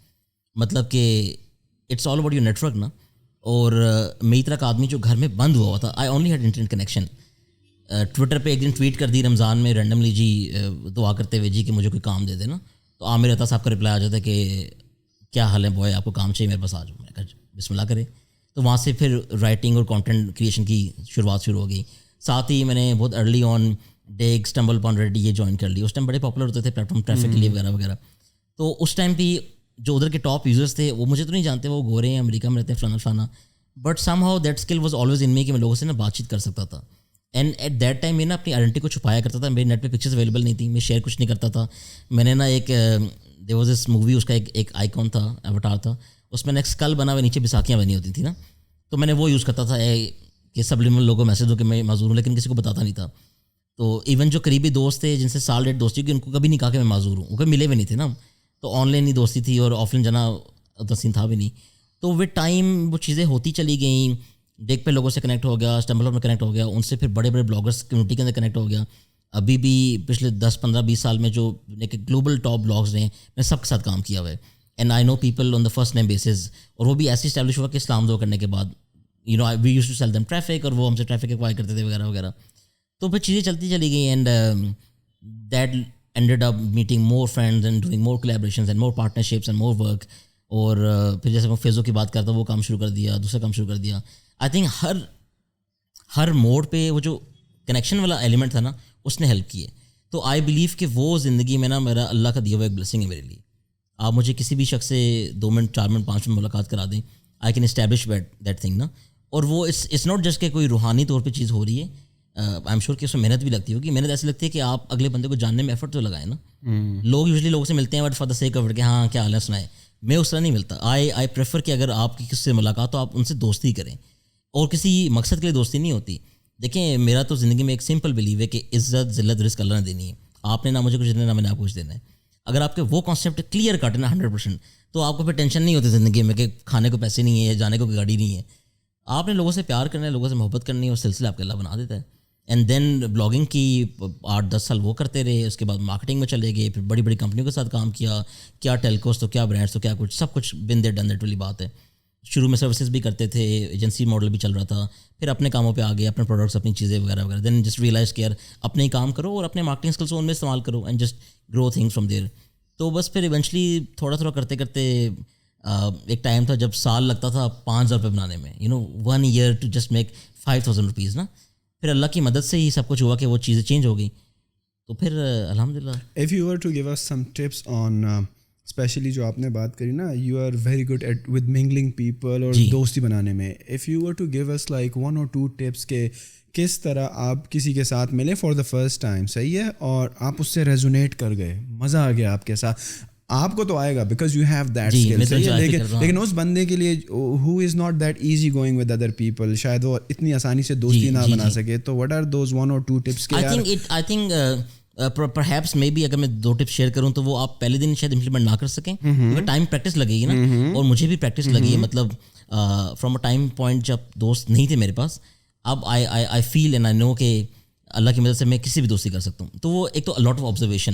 [SPEAKER 1] مطلب کہ it's all about your network نا. اور میری طرح کا آدمی جو گھر میں بند ہوا تھا, I only had internet connection. Twitter پہ ایک دن ٹویٹ کر دی رمضان میں رینڈملی, جی دعا کرتے ہوئے جی کہ مجھے کوئی کام دے دینا. تو عامر عطا صاحب کا رپلائی آ جاتا ہے کہ کیا حال ہے بوائے, آپ کو کام چاہیے, میرے پاس آ جاؤ. میں کہا بسم اللہ کرے. تو وہاں سے پھر رائٹنگ اور کانٹینٹ کریشن کی شروعات شروع ہو گئی. ساتھ ہی میں نے بہت early on day, stumble upon ready یہ جوائن کر لی. اس ٹائم بڑے پاپولر ہوتے تھے پلیٹ فارم ٹریفک کے لیے وغیرہ وغیرہ. تو اس ٹائم بھی جو ادھر کے ٹاپ یوزرس تھے وہ مجھے تو نہیں جانتے, وہ گورے ہیں, امریکہ میں رہتے ہیں, فلانا فلانا. But somehow that skill was always in me کہ میں لوگوں سے نا بات چیت کر سکتا تھا. اینڈ ایٹ دیٹ ٹائم میں نا اپنی آئیڈینٹی کو چھپایا کرتا تھا. میرے نیٹ پہ پکچرز اویلیبل نہیں تھیں, میں شیئر کچھ نہیں کرتا تھا. میں نے نا ایک دیر واز دس مووی, اس کا ایک آئیکن تھا, ایواتار تھا, اس میں ایک اسکل بنا ہوا, نیچے بیساکھیاں بنی ہوتی تھیں نا. تو میں نے وہ یوز کرتا تھا کہ سبلیمنل لوگوں میسج ہو کہ میں معذور ہوں, لیکن کسی کو بتاتا نہیں تھا. تو ایون جو قریبی دوست تھے جن سے سال ڈیٹ دوستی کی, ان کو کبھی نہیں کہا کہ میں معذور ہوں, وہ کبھی ملے بھی نہیں تھے نا. تو آن لائن ہی دوستی تھی اور آف لائن جانا اتنا سین تھا بھی نہیں. تو ود ٹائم وہ چیزیں ہوتی چلی گئیں. ڈیک پہ لوگوں سے کنیکٹ ہو گیا, اسٹمبل میں کنیکٹ ہو گیا, ان سے پھر بڑے بڑے بلاگرس کمیونٹی کے اندر کنیکٹ ہو گیا. ابھی بھی پچھلے 10-15-20 سال میں جو گلوبل ٹاپ بلاگز ہیں, میں سب کے ساتھ کام کیا ہوا ہے. And I know people on the first name basis. اور وہ بھی ایسی اسٹیبلش ہوا کہ اسلام دعا کرنے کے بعد we used to sell them traffic, اور وہ ہم سے ٹریفک ایکوائر کرتے تھے وغیرہ وغیرہ. تو پھر چیزیں چلتی چلی گئی. And that ended up meeting more friends and doing more collaborations and more partnerships and more work. اور پھر جیسے میں فیزو کی بات کرتا ہوں, وہ کام شروع کر دیا, دوسرا کام شروع کر دیا. آئی تھنک ہر موڈ پہ وہ جو کنیکشن والا ایلیمنٹ تھا نا, اس نے ہیلپ کی ہے. تو آئی بلیو کہ وہ زندگی میں نا میرا اللہ کا دیا ہوا ایک بلیسنگ ہے میرے لیے. آپ مجھے کسی بھی شخص سے 2 منٹ 4 منٹ 5 منٹ ملاقات کرا دیں, I can establish that thing نا. اور وہ اٹس ناٹ جسٹ کہ کوئی روحانی طور پہ چیز ہو رہی ہے, آئی ایم شیور کہ اس میں محنت بھی لگتی ہوگی. محنت ایسی لگتی ہے کہ آپ اگلے بندے کو جاننے میں ایفرٹ تو لگائیں نا. لوگ یوزلی لوگوں سے ملتے ہیں but for the sake of it کہ ہاں کیا حال ہے سنائے. میں اس طرح نہیں ملتا. آئی پریفر کہ اگر آپ کی کسی سے ملاقات ہو آپ ان سے دوستی کریں, اور کسی مقصد کے لیے دوستی نہیں ہوتی. دیکھیں میرا تو زندگی میں ایک سمپل بلیو ہے کہ عزت ذلت رزق اللہ نے دینی ہے. آپ نے نہ مجھے کچھ دینا, نہ میں نے آپ کو کچھ دینا ہے. اگر آپ کے وہ کانسیپٹ کلیئر کٹ ہے نا 100%, تو آپ کو پھر ٹینشن نہیں ہوتی زندگی میں کہ کھانے کو پیسے نہیں ہے, جانے کو کوئی گاڑی نہیں ہے. آپ نے لوگوں سے پیار کرنا ہے, لوگوں سے محبت کرنی ہے, اور سلسلہ آپ کے اللہ بنا دیتا ہے. اینڈ دین بلاگنگ کی 8-10 سال وہ کرتے رہے, اس کے بعد مارکیٹنگ میں چلے گئے, پھر بڑی بڑی کمپنیوں کے ساتھ کام کیا, کیا ٹیلکوز تو کیا برانڈس تو کیا کچھ, سب کچھ بن دیٹ ڈن دیٹ والی بات ہے. شروع میں سروسز بھی کرتے تھے, ایجنسی ماڈل بھی چل رہا تھا, پھر اپنے کاموں پہ آ گئے, اپنے پروڈکٹس اپنی چیزیں وغیرہ وغیرہ. دین جسٹ ریئلائز کیئر اپنے ہی کام کرو اور اپنے مارکیٹنگ اسکلس ان میں استعمال کرو, and just grow things from there. تو بس پھر ایونچولی تھوڑا تھوڑا کرتے کرتے ایک ٹائم تھا جب سال لگتا تھا 5,000 روپے بنانے میں, 1 year to just make 5,000 rupees نا. پھر اللہ کی مدد سے ہی سب کچھ ہوا کہ وہ چیزیں چینج ہو گئی, تو پھر الحمد للہ.
[SPEAKER 2] If you were to give us some tips on especially جو آپ نے بات کری نا, you are very good at with mingling people اور دوستی بنانے میں. If you were to give us like 1 or 2 tips کہ کس طرح آپ کسی کے ساتھ ملے فار دا فرسٹ ٹائم, صحیح ہے, اور آپ اس سے ریزونیٹ کر گئے, مزہ آ گیا آپ کے ساتھ. آپ کو تو آئے گا because you have that skill, لیکن اس بندے کے لیے who is not that easy going with other people, شاید وہ اتنی آسانی سے دوستی نہ بنا سکے, تو what are those 1 or 2 tips کے؟
[SPEAKER 1] آئی تھنک پرہیپس میں بھی اگر میں 2 ٹپس شیئر کروں تو وہ آپ پہلے دن شاید امپلیمنٹ نہ کر سکیں, کیونکہ ٹائم پریکٹس لگے گی نا, اور مجھے بھی پریکٹس لگی ہے. مطلب فرام اے ٹائم پوائنٹ جب دوست نہیں تھے میرے پاس, اب آئی فیل اینڈ آئی نو کہ اللہ کی مدد سے میں کسی بھی دوستی کر سکتا ہوں. تو وہ ایک تو لاٹ آف آبزرویشن,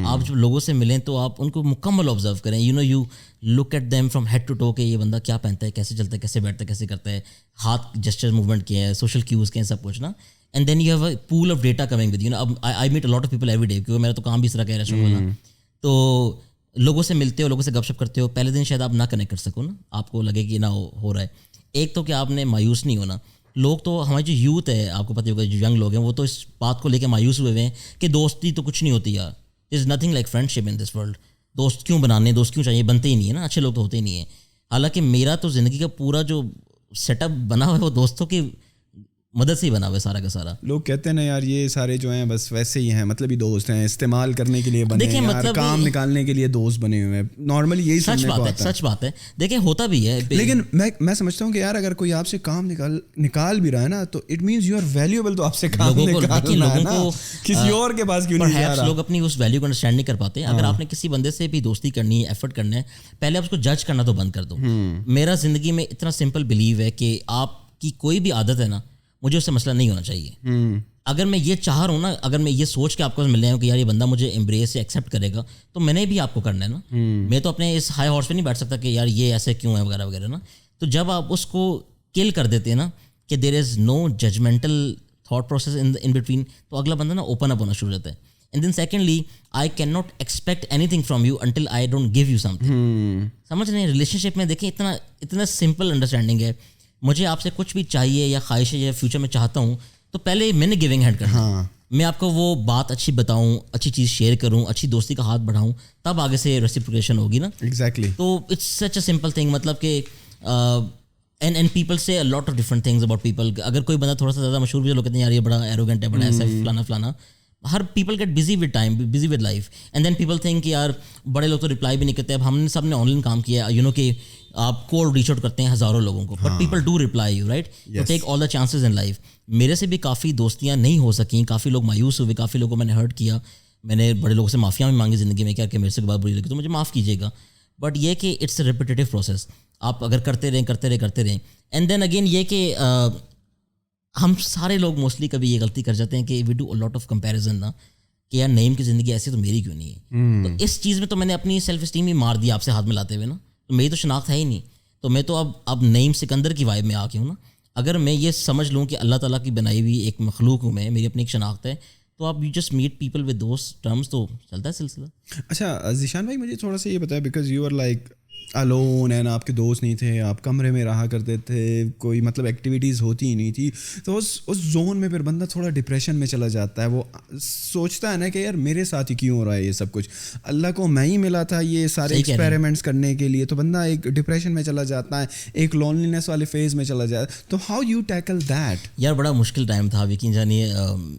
[SPEAKER 1] آپ جب لوگوں سے ملیں تو آپ ان کو مکمل آبزرو کریں, you look at them from head to toe کہ یہ بندہ کیا پہنتا ہے, کیسے چلتا ہے, کیسے بیٹھتا ہے, کیسے کرتا ہے, ہاتھ جسچر موومنٹ کیا ہے, سوشل کیوز کے ہیں, سب کچھ نا. And then you have a pool of data coming with اب I meet a lot of people every day, کیونکہ میرا تو کام بھی اس طرح کا ہے ریسٹورینٹ والا. تو لوگوں سے ملتے ہو, لوگوں سے گپ شپ کرتے ہو, پہلے دن شاید آپ نہ کنیکٹ کر سکو نا, آپ کو لگے کہ نہ ہو رہا ہے. ایک تو کہ آپ نے مایوس نہیں ہونا. لوگ تو ہماری جو یوتھ ہے, آپ کو پتہ ہوگا, جو ینگ لوگ ہیں, وہ تو اس بات کو لے کے مایوس ہوئے ہوئے ہیں کہ دوستی تو کچھ نہیں ہوتی یار, is nothing like friend ship in this world. دوست کیوں بنانے, دوست کیوں چاہیے, بنتے ہی نہیں ہے نا, اچھے لوگ تو ہوتے ہی نہیں ہیں. حالانکہ میرا تو زندگی کا پورا جو سیٹ اپ بنا ہوا ہے وہ دوستوں کی مدد سے ہی بنا ہوا ہے سارا کا سارا.
[SPEAKER 2] لوگ کہتے ہیں نا یار یہ سارے جو ہیں بس ویسے ہی ہیں, مطلب ہی دوست ہیں, استعمال کرنے کے لیے بنے ہیں, یار کام نکالنے کے لیے دوست بنے ہوئے ہیں. نارملی یہی سننے کو آتا ہے.
[SPEAKER 1] سچ بات ہے, دیکھیں ہوتا بھی ہے,
[SPEAKER 2] لیکن میں سمجھتا ہوں کہ یار اگر کوئی آپ سے کام نکال بھی رہا ہے نا, تو it means you are valuable, تو آپ سے کام نکالنا ہے نا, کسی اور کے پاس کیوں نہیں جا رہا.
[SPEAKER 1] لوگ اپنی اس ویلیو کو انڈرسٹینڈ نہیں کر پاتے. اگر آپ نے کسی بندے سے بھی دوستی کرنی ہے, ایفرٹ کرنا ہے, پہلے آپ اس کو جج کرنا تو بند کر دو. میرا زندگی میں اتنا سمپل بلیو ہے کہ آپ کی کوئی بھی عادت ہے نا, مجھے اس سے مسئلہ نہیں ہونا چاہیے. اگر میں یہ چاہ رہا ہوں نا, اگر میں یہ سوچ کے آپ کو مل رہا ہوں کہ یار یہ بندہ مجھے امبریس سے ایکسیپٹ کرے گا, تو میں نے بھی آپ کو کرنا ہے نا. میں تو اپنے اس ہائی ہارس پہ نہیں بیٹھ سکتا کہ یار یہ ایسے کیوں ہے وغیرہ وغیرہ نا. تو جب آپ اس کو کل کر دیتے ہیں نا کہ there is no judgmental thought process in between, تو اگلا بندہ نا اوپن اپ ہونا شروع ہوتا ہے. And then secondly I cannot expect anything from you until I don't give you something. سمجھ رہے ہیں, ریلیشن شپ میں دیکھیں اتنا سمپل انڈرسٹینڈنگ ہے. مجھے آپ سے کچھ بھی چاہیے یا خواہش ہے یا فیوچر میں چاہتا ہوں, تو پہلے میں نے گیونگ ہینڈ کرنا, میں آپ کو وہ بات اچھی بتاؤں, اچھی چیز شیئر کروں, اچھی دوستی کا ہاتھ بڑھاؤں, تب آگے سے ریسیپروکیشن ہوگی نا.
[SPEAKER 2] ایگزیکٹلی.
[SPEAKER 1] تو it's such a simple thing, مطلب کہ اینڈ پیپل سے a lot of different things about people. اگر کوئی بندہ تھوڑا سا زیادہ مشہور بھی لوگ کہتے ہیں یار یہ بڑا ایروگینٹ ہے, بڑا ایسا فلانا فلانا. ہر people get busy with time, busy with life, and then people think کہ یار بڑے لوگ تو رپلائی بھی نہیں کرتے. اب ہم نے سب نے آن لائن کام کیا, کہ آپ کول ریچ آؤٹ کرتے ہیں ہزاروں لوگوں کو, but people do reply you, right. To take all the chances in life. میرے سے بھی کافی دوستیاں نہیں ہو سکیں, کافی لوگ مایوس ہوئے, کافی لوگوں کو میں نے ہرٹ کیا, میں نے بڑے لوگوں سے معافیاں بھی مانگی زندگی میں, کیا کہ میرے سے بات بری لگی تو مجھے معاف کیجیے گا. بٹ یہ کہ اٹس اے ریپیٹیو پروسیس, آپ اگر کرتے رہیں. اینڈ دین اگین یہ کہ ہم سارے لوگ موسٹلی کبھی یہ غلطی کر جاتے ہیں کہ we do a lot of comparison نا, کہ یار نعیم کی زندگی ایسی تو میری کیوں نہیں ہے. تو اس چیز میں تو میں نے اپنی سیلف اسٹیم ہی مار دی آپ سے ہاتھ ملاتے ہوئے نا, تو میری تو شناخت ہے ہی نہیں. تو میں تو اب نعیم سکندر کی وائب میں آ کے ہوں نا. اگر میں یہ سمجھ لوں کہ اللہ تعالیٰ کی بنائی ہوئی ایک مخلوق ہوں میں, میری اپنی ایک شناخت ہے, تو آپ you just meet people with those terms, تو چلتا ہے سلسلہ.
[SPEAKER 2] اچھا ذیشان بھائی, مجھے تھوڑا سا یہ بتایا, because you are like alone and آپ کے دوست نہیں تھے, آپ کمرے میں رہا کرتے تھے, کوئی مطلب ایکٹیویٹیز ہوتی ہی نہیں تھی, تو اس زون میں پھر بندہ تھوڑا ڈپریشن میں چلا جاتا ہے. وہ سوچتا ہے نا کہ یار میرے ساتھ ہی کیوں ہو رہا ہے یہ سب کچھ, اللہ کو میں ہی ملا تھا یہ سارے ایکسپیریمنٹس کرنے کے لیے. تو بندہ ایک ڈپریشن میں چلا جاتا ہے, ایک لونلینس والے فیز میں چلا جاتا ہے. تو ہاؤ یو ٹیکل دیٹ؟
[SPEAKER 1] یار بڑا مشکل ٹائم تھا یقین جانیے,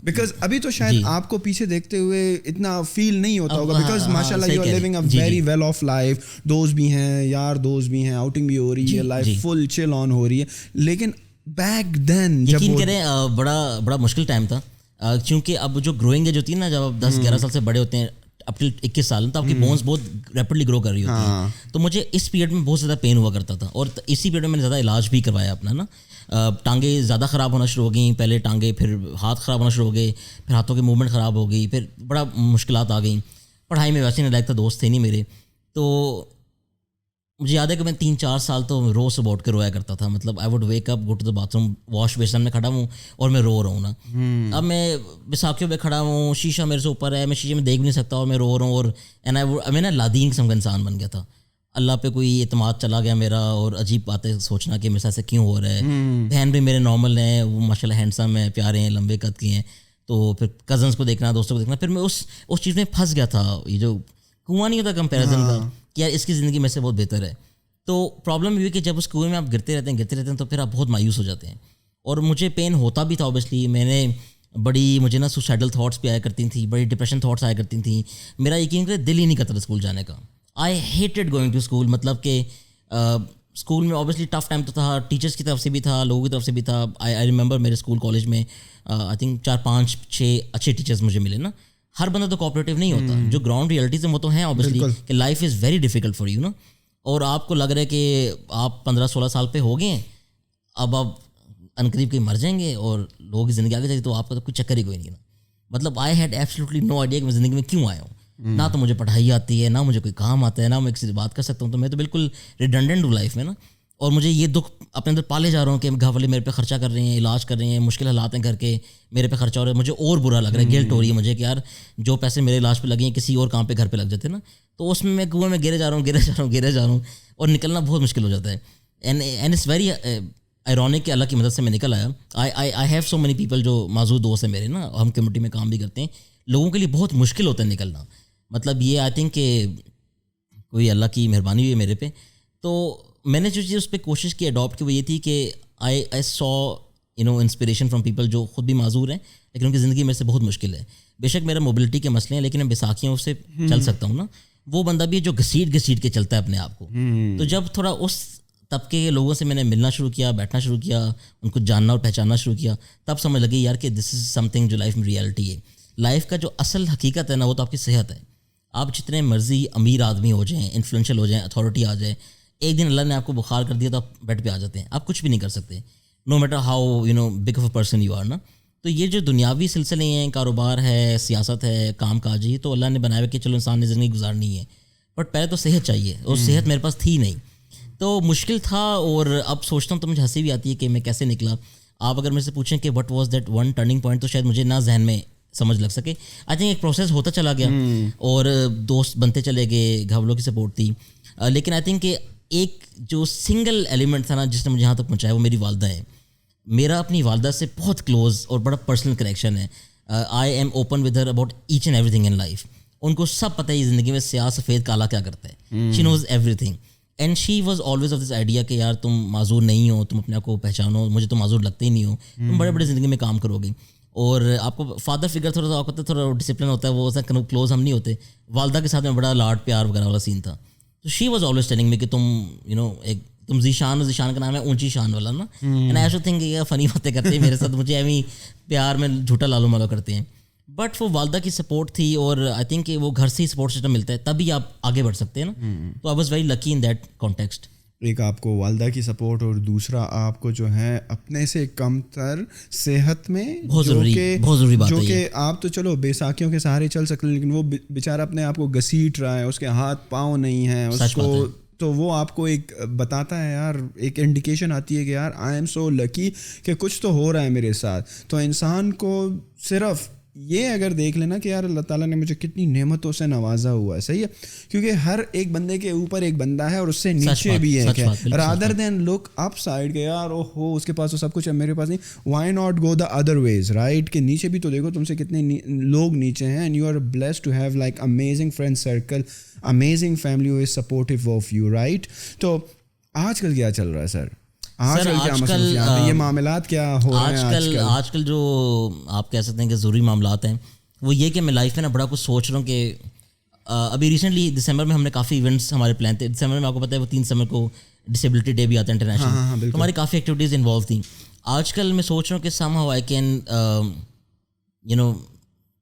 [SPEAKER 2] بیکاز ابھی تو شاید آپ کو پیچھے دیکھتے ہوئے اتنا فیل نہیں ہوتا ہوگا, بیکاز ماشاء اللہ you are living a very well off life, دوست بھی ہیں, یار دوست بھی ہیں, آؤٹنگ بھی ہو رہی ہے, لائف فل چل آن ہو رہی ہے. لیکن بیک دین
[SPEAKER 1] یقین کریں بڑا مشکل ٹائم تھا, کیونکہ اب جو گروئنگ ایج ہوتی ہے نا, جب آپ 10-11 سال سے بڑے ہوتے ہیں اپ ٹل 21 سال, تو آپ کی بونس بہت ریپڈلی گرو کر رہی ہوتی ہیں. تو مجھے اس پیریڈ میں بہت زیادہ پین ہوا کرتا تھا, اور اسی پیریڈ میں میں نے زیادہ علاج بھی کروایا اپنا نا. ٹانگیں زیادہ خراب ہونا شروع ہو گئیں, پہلے ٹانگیں, پھر ہاتھ خراب ہونا شروع ہو گئے, پھر ہاتھوں کی موومنٹ خراب ہو گئی, پھر بڑا مشکلات آ گئیں. پڑھائی میں ویسے نہیں لائق تھا, دوست تھے نہیں میرے. تو مجھے یاد ہے کہ میں 3-4 سال تو روز صبح اٹھ کے رویا کرتا تھا. مطلب I would wake up, go to the bathroom, wash basin میں کھڑا ہوں اور میں رو رہا ہوں نا. اب میں بیساکھیوں پہ کھڑا ہوں, شیشہ میرے سے اوپر ہے, میں شیشے میں دیکھ بھی نہیں سکتا اور میں رو رہا ہوں. اور میں نا لادین قسم کا انسان بن گیا تھا. اللہ پہ کوئی اعتماد چلا گیا میرا, اور عجیب باتیں سوچنا کہ میرے ساتھ سے کیوں ہو رہا ہے. بہن بھی میرے نارمل ہیں, وہ ماشاء اللہ ہینڈسم ہیں, پیارے ہیں, لمبے قد کے ہیں. تو پھر کزنس کو دیکھنا, دوستوں کو دیکھنا, پھر میں اس چیز میں پھنس گیا تھا. یہ جو کنواں نہیں ہوتا کمپیریزن کا کہ یار اس کی زندگی میں سے بہت بہتر ہے. تو پرابلم یہ ہے کہ جب اس کنویں میں آپ گرتے رہتے ہیں تو پھر آپ بہت مایوس ہو جاتے ہیں. اور مجھے پین ہوتا بھی تھا اوبیسلی. مجھے نا سوسائڈل تھاٹس بھی آیا کرتی تھیں, بڑی ڈپریشن تھاٹس آیا کرتی تھیں. میرا یقین کرے دل ہی نہیں کرتا تھا اسکول جانے کا. آئی ہیٹڈ گوئنگ ٹو اسکول. مطلب کہ اسکول میں اوبیسلی ٹف ٹائم تو تھا, ٹیچرس کی طرف سے بھی تھا, لوگوں کی طرف سے بھی تھا. آئی ریممبر میرے اسکول کالج میں آئی تھنک 4-5-6 اچھے ٹیچرس مجھے ملے نا. ہر بندہ تو کوآپریٹیو نہیں ہوتا. جو گراؤنڈ ریئلٹیز ہیں وہ تو ہیں اوبیسلی کہ life is very difficult for you نا. اور آپ کو لگ رہا ہے کہ آپ 15-16 سال پہ ہو گئے ہیں, اب آپ عنقریب کہیں مر جائیں گے اور لوگوں کی زندگی آگے جائے گی, تو آپ کا تو کوئی چکر ہی کوئی نہیں نا. مطلب I had absolutely no idea کہ میں زندگی میں کیوں آیا ہوں. نہ تو مجھے پڑھائی آتی ہے, نہ مجھے کوئی کام آتا ہے, نہ میں کسی سے بات کر سکتا ہوں. تو میں تو بالکل ریڈنڈنٹ ہوں لائف میں نا. اور مجھے یہ دکھ اپنے اندر پالے جا رہا ہوں کہ گھر والے میرے پہ خرچہ کر رہے ہیں, علاج کر رہے ہیں, مشکل حالات ہیں گھر کے, میرے پہ خرچہ ہو رہا ہے. مجھے اور برا لگ رہا ہے, گلٹ ہو رہی ہے مجھے کہ یار جو پیسے میرے علاج پہ لگے ہیں کسی اور کام پہ گھر پہ لگ جاتے ہیں نا. تو اس میں کنویں میں گرے جا رہا ہوں اور نکلنا بہت مشکل ہو جاتا ہے. اینڈ اٹس ویری آئرونک کہ اللہ کی مدد سے میں نکل آیا. I have so many people جو معذور دوست ہیں میرے نا, ہم کمیونٹی میں کام بھی کرتے ہیں. لوگوں کے لیے بہت مشکل ہوتا ہے نکلنا. مطلب یہ آئی تھنک کہ کوئی اللہ کی مہربانی ہوئی ہے میرے پہ. تو میں نے جو چیز اس پہ کوشش کی اڈاپٹ کی وہ یہ تھی کہ آئی سو انسپریشن فرام پیپل جو خود بھی معذور ہیں لیکن ان کی زندگی میرے سے بہت مشکل ہے. بے شک میرا موبلٹی کے مسئلے ہیں لیکن میں بیساکھیوں سے چل سکتا ہوں نا. وہ بندہ بھی ہے جو گھسیٹ کے چلتا ہے اپنے آپ کو. تو جب تھوڑا اس طبقے کے لوگوں سے میں نے ملنا شروع کیا, بیٹھنا شروع کیا, ان کو جاننا اور پہچاننا شروع کیا, تب سمجھ لگی یار کہ دس از سم تھنگ جو لائف میں ریئلٹی ہے. لائف کا جو اصل حقیقت ہے نا وہ تو آپ کی صحت ہے. آپ جتنے مرضی امیر آدمی ہو جائیں, انفلوئنشل ہو جائیں, اتھارٹی آ جائے, ایک دن اللہ نے آپ کو بخار کر دیا تو آپ بیڈ پہ آ جاتے ہیں, آپ کچھ بھی نہیں کر سکتے, no matter how big of a person you are نا. تو یہ جو دنیاوی سلسلے ہیں, کاروبار ہے, سیاست ہے, کام کاج ہے, تو اللہ نے بنایا کہ چلو انسان نے زندگی گزارنی ہے, بٹ پہلے تو صحت چاہیے, اور صحت میرے پاس تھی نہیں. تو مشکل تھا. اور اب سوچتا ہوں تو مجھے ہنسی بھی آتی ہے کہ میں کیسے نکلا. آپ اگر مجھ سے پوچھیں کہ what was that one turning point, تو شاید مجھے نہ ذہن میں سمجھ لگ سکے. آئی تھنک ایک پروسیس ہوتا چلا گیا اور دوست بنتے چلے گئے, گھر والوں کی سپورٹ تھی. لیکن آئی تھنک کہ ایک جو سنگل ایلیمنٹ تھا نا جس نے مجھے یہاں تک پہنچایا وہ میری والدہ ہیں. میرا اپنی والدہ سے بہت کلوز اور بڑا پرسنل کنیکشن ہے. I am open with her about each and everything in life. ان کو سب پتہ ہے زندگی میں سیاہ سفید کالا کیا کرتا ہے. She knows everything and she was always of this idea کہ یار تم معذور نہیں ہو, تم اپنے آپ کو پہچانو, مجھے تو معذور لگتے ہی نہیں ہو, تم بڑے بڑے زندگی میں کام کرو گے. اور آپ کو فادر فگر تھوڑا سا ہوتا ہے, تھوڑا ڈسپلن ہوتا ہے, وہ کلوز ہم نہیں ہوتے. والدہ کے ساتھ میں بڑا لاڈ پیار وغیرہ والا سین تھا. تو شی واز آلویز ٹیلنگ می کہ تم ذیشان کا نام ہے اونچی شان والا نا. اینڈ آئی شوڈ تھنک یہ فنی باتیں کرتے ہیں میرے ساتھ, مجھے ایویں پیار میں جھوٹا لالو مالو کرتے ہیں. بٹ وہ والدہ کی سپورٹ تھی, اور آئی تھنک کہ وہ گھر سے ہی سپورٹ سسٹم ملتا ہے, تبھی آپ آگے بڑھ سکتے ہیں نا. تو I was very lucky in that context.
[SPEAKER 2] ایک آپ کو والدہ کی سپورٹ, اور دوسرا آپ کو جو ہے اپنے سے کم تر صحت میں
[SPEAKER 1] بہت ضروری بات ہے,
[SPEAKER 2] جو کہ آپ تو چلو بیساکھیوں کے سہارے چل سکتے ہیں, لیکن وہ بیچارہ اپنے آپ کو گھسیٹ رہا ہے, اس کے ہاتھ پاؤں نہیں ہیں اس کو, تو وہ آپ کو ایک بتاتا ہے یار, ایک انڈیکیشن آتی ہے کہ یار آئی ایم سو لکی کہ کچھ تو ہو رہا ہے میرے ساتھ. تو انسان کو صرف یہ اگر دیکھ لینا کہ یار اللہ تعالیٰ نے مجھے کتنی نعمتوں سے نوازا ہوا ہے, صحیح ہے, کیونکہ ہر ایک بندے کے اوپر ایک بندہ ہے اور اس سے نیچے بھی ہے, رادر دین لک اپ سائڈ کہ یار او ہو اس کے پاس تو سب کچھ ہے میرے پاس نہیں, why not go the other ways, right, کہ نیچے بھی تو دیکھو تم سے کتنے لوگ نیچے ہیں, and you are blessed to have like amazing friend circle, amazing family who is supportive of you, right. تو آج کل کیا چل رہا ہے سر, آج کل یہ معاملات کیا ہو رہے ہیں
[SPEAKER 1] آج کل جو آپ کہہ سکتے ہیں کہ ضروری معاملات ہیں وہ یہ کہ میں لائف میں نا بڑا کچھ سوچ رہا ہوں کہ ابھی ریسنٹلی دسمبر میں ہم نے کافی ایونٹس ہمارے پلان تھے. دسمبر میں آپ کو پتہ ہے وہ 3 دسمبر کو ڈسیبلٹی ڈے بھی آتا ہے انٹرنیشنل, تو ہماری کافی ایکٹیویٹیز انوالو تھیں. آج کل میں سوچ رہا ہوں کہ some how I can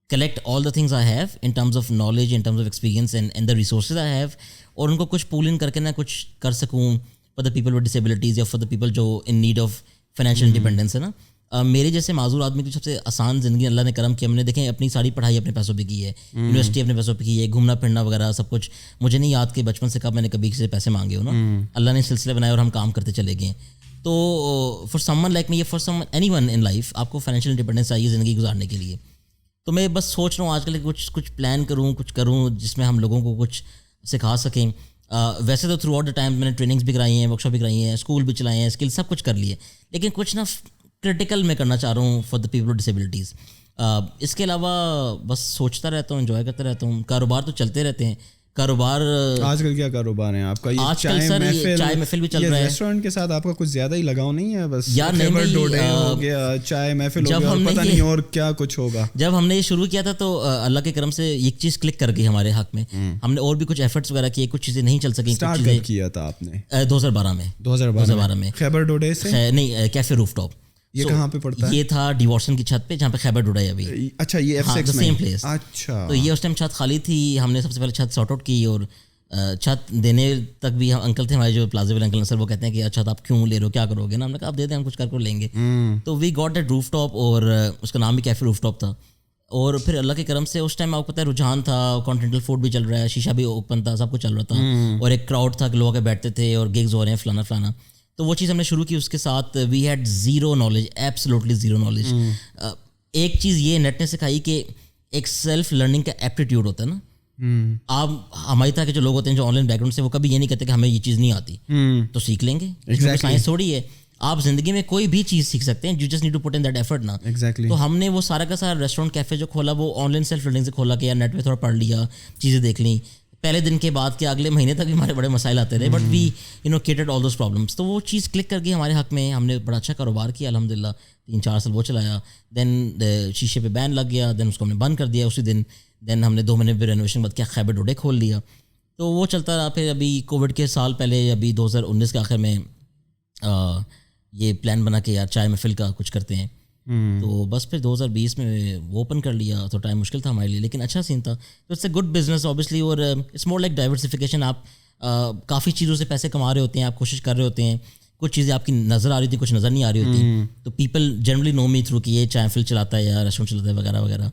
[SPEAKER 1] collect all the things I have in terms of knowledge, in terms of experience and the resources I have, اور ان کو کچھ پول ان کر کے نا کچھ کر سکوں for the people with disabilities یا فار دا پیپل جو ان نیڈ آف فائنینشیل انڈیپینڈنس ہے نا. میرے جیسے معذور آدمی کی سب سے آسان زندگی اللہ نے کرم کیا. ہم نے دیکھیں اپنی ساری پڑھائی اپنے پیسوں پہ کی ہے, یونیورسٹی اپنے پیسوں پہ کی ہے, گھومنا پھرنا وغیرہ سب کچھ. مجھے نہیں یاد کہ بچپن سے کب میں نے کبھی کسی سے پیسے مانگے ہو نا, اللہ نے سلسلے بنائے اور ہم کام کرتے چلے گئے. تو for some one like me, for some any one in life, آپ کو فائنینشیل انڈیپینڈنس چاہیے زندگی گزارنے کے لیے. تو میں بس سوچ رہا ہوں آج کل کچھ پلان کروں, کچھ کروں جس میں ہم لوگوں کو کچھ سکھا سکیں. ویسے تو تھرو آؤٹ دا ٹائم میں نے ٹریننگس بھی کرائی ہیں, ورک شاپ بھی کرائی ہیں, اسکول بھی چلائے ہیں, اسکل سب کچھ کر لیے, لیکن کچھ نا کرٹیکل میں کرنا چاہ رہا ہوں for the people with disabilities. اس کے علاوہ بس سوچتا رہتا ہوں, انجوائے کرتا رہتا ہوں. کاروبار تو چلتے رہتے ہیں. کاروبار
[SPEAKER 2] آج کل کیا کاروبار ہے آپ کا؟
[SPEAKER 1] آج کل سر چائے محفل بھی چل رہا ہے.
[SPEAKER 2] ریسٹورینٹ کے ساتھ آپ کا کچھ زیادہ ہی لگاؤ نہیں ہے؟ بس
[SPEAKER 1] یار نہیں,
[SPEAKER 2] ہو گیا, چائے محفل ہو گیا, پتہ نہیں اور کیا کچھ ہوگا.
[SPEAKER 1] جب ہم نے یہ شروع کیا تھا تو اللہ کے کرم سے ایک چیز کلک کر گئی ہمارے حق میں. ہم نے اور بھی کچھ ایفرٹس وغیرہ کیے, کچھ چیزیں نہیں چل سکیں.
[SPEAKER 2] اسٹارٹ کب کیا تھا آپ نے؟
[SPEAKER 1] 2012 میں.
[SPEAKER 2] خیبر ڈوڈے سے
[SPEAKER 1] نہیں, کیفے روف ٹاپ.
[SPEAKER 2] یہ کہاں پہ پڑتا ہے؟
[SPEAKER 1] یہ تھا ڈیوارسن کی چھت پہ جہاں پہ خیبر ڈوڈا ہے ابھی.
[SPEAKER 2] اچھا, یہ F6
[SPEAKER 1] سیم پلیس.
[SPEAKER 2] اچھا,
[SPEAKER 1] تو یہ اس ٹائم چھت خالی تھی. ہم نے سب سے پہلے چھت سارٹ آؤٹ کی, اور چھت دینے تک بھی ہم انکل تھے ہمارے جو پلازا والے انکل سر, وہ کہتے ہیں کہ چھت آپ کیوں لے رہے ہو, کیا کرو گے نا. ہم نے کہا آپ دے دیں, ہم کچھ کر لیں گے. تو we got that roof top, اور اس کا نام بھی کیفے روف ٹاپ تھا. اور پھر اللہ کے کرم سے اس ٹائم آپ کو پتہ ہے رجحان تھا, کانٹیننٹل فوڈ بھی چل رہا ہے, شیشہ بھی اوپن تھا, سب کچھ چل رہا تھا, اور ایک کراؤڈ تھا کہ لوگ بیٹھتے تھے اور گگز ہو رہے ہیں فلانا فلانا. تو وہ چیز ہم نے شروع کی. اس کے ساتھ we had zero knowledge, absolutely zero knowledge. ایک چیز یہ نیٹ نے سکھائی کہ ایک سیلف لرننگ کا ایپٹیٹیوڈ ہوتا ہے نا. آپ ہماری طرح کے جو لوگ ہوتے ہیں جو آن لائن بیک گراؤنڈ سے, وہ کبھی یہ نہیں کہتے کہ ہمیں یہ چیز نہیں آتی, تو سیکھ لیں گے. سائنس تھوڑی ہے, آپ زندگی میں کوئی بھی چیز سیکھ سکتے ہیں, you just need to put in that effort نا. تو ہم نے وہ سارا کا سارا ریسٹورینٹ کیفے جو کھولا وہ آن لائن سیلف لرننگ سے کھولا کہ یار نیٹ پہ تھوڑا پڑھ لیا, چیزیں دیکھ لیں. پہلے دن کے بعد کے اگلے مہینے تک بھی ہمارے بڑے مسائل آتے رہے, but we catered all those problems. تو وہ چیز کلک کر گئی ہمارے حق میں. ہم نے بڑا اچھا کاروبار کیا الحمدللہ, 3-4 سال وہ چلایا. دین شیشے پہ بین لگ گیا, دین اس کو ہم نے بند کر دیا اسی دن. دین ہم نے 2 مہینے پہ رینوویشن بعد کیا خیبر ڈوڈے کھول لیا. تو وہ چلتا رہا. پھر ابھی کووڈ کے سال پہلے, ابھی 2019 کے آخر میں یہ پلان بنا کہ یار چائے محفل کا کچھ کرتے ہیں. تو بس پھر 2020 میں وہ اوپن کر لیا. تو ٹائم مشکل تھا ہمارے لیے, لیکن اچھا سین تھا. تو it's a good business obviously, اور اٹس مور لائک ڈائیورسفیکیشن. آپ کافی چیزوں سے پیسے کما رہے ہوتے ہیں, آپ کوشش کر رہے ہوتے ہیں. کچھ چیزیں آپ کی نظر آ رہی تھیں, کچھ نظر نہیں آ رہی ہوتی. تو پیپل جنرلی نو می تھرو کہ یہ چائے محفل چلاتا ہے یا ریسٹورینٹ چلاتا ہے وغیرہ وغیرہ.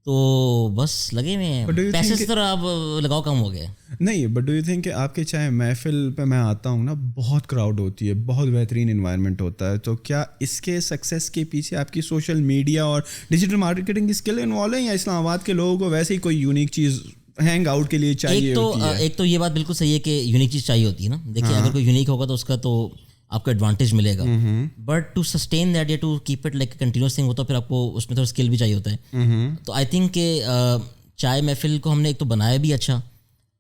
[SPEAKER 1] تو بس لگے ہوئے ہیں, پیسے سے طرح اب لگاؤ کم ہو گیا
[SPEAKER 2] نہیں. بٹ ڈو یو تھنک کہ آپ کے چائے محفل پہ میں آتا ہوں نا, بہت کراؤڈ ہوتی ہے, بہت بہترین انوائرمنٹ ہوتا ہے. تو کیا اس کے سکسیس کے پیچھے آپ کی سوشل میڈیا اور ڈیجیٹل مارکیٹنگ کی اسکل انوالو ہے, یا اسلام آباد کے لوگوں کو ویسے ہی کوئی یونیک چیز ہینگ آؤٹ کے لیے چاہیے ہوتی ہے؟
[SPEAKER 1] ایک تو یہ بات بالکل صحیح ہے کہ یونیک چیز چاہیے ہوتی ہے نا. دیکھیے اگر کوئی یونیک ہوگا تو اس کا تو آپ کو ایڈوانٹیج ملے گا, بٹ ٹو سسٹین دیٹ یا to keep it like continuous thing ہوتا ہے, پھر آپ کو اس میں تھوڑا اسکل بھی چاہیے ہوتا ہے. تو آئی تھنک کہ چائے محفل کو ہم نے ایک تو بنایا بھی اچھا,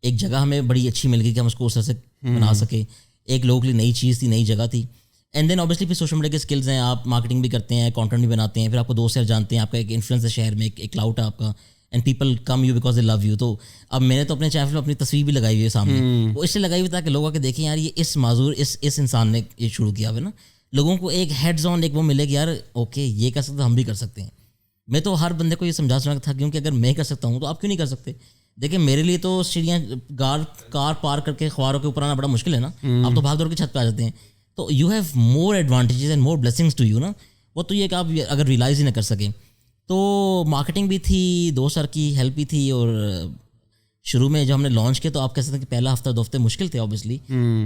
[SPEAKER 1] ایک جگہ ہمیں بڑی اچھی مل گئی کہ ہم اس کو اس طرح سے بنا سکیں. ایک لوگوں کے لیے نئی چیز تھی, نئی جگہ تھی. اینڈ دین اوبیسلی پھر سوشل میڈیا کے اسکلز ہیں, آپ مارکیٹنگ بھی کرتے ہیں, کانٹینٹ بھی بناتے ہیں, پھر آپ کو دوست یار جانتے ہیں, آپ کا ایک انفلوئنس ہے شہر میں, ایک کلاؤڈ ہے آپ کا, and people come you because they love you. تو اب میں نے تو اپنے چینل میں اپنی تصویر بھی لگائی ہوئی ہے سامنے, وہ اس لیے لگائی ہوئی تاکہ لوگ آ کے دیکھیں یار یہ اس معذور اس انسان نے یہ شروع کیا ہوا ہے نا. لوگوں کو ایک ہیڈز آن ایک وہ ملے کہ یار اوکے یہ کر سکتے ہم بھی کر سکتے ہیں. میں تو ہر بندے کو یہ سمجھا سکتا تھا کیونکہ اگر میں کر سکتا ہوں تو آپ کیوں نہیں کر سکتے. دیکھیں میرے لیے تو سیڑھیاں کار پارک کر کے خواروں کے اوپر آنا بڑا مشکل ہے نا, آپ تو بھاگ دوڑ کے چھت پہ آ جاتے ہیں. تو you have more advantages and more blessings to you نا. وہ تو یہ کہ آپ اگر ریئلائز ہی نہ کر سکیں. تو مارکیٹنگ بھی تھی, 2 سر کی ہیلپ بھی تھی, اور شروع میں جب ہم نے لانچ کیا تو آپ کہہ سکتے ہیں کہ پہلا ہفتہ 2 ہفتے مشکل تھے اوبیسلی,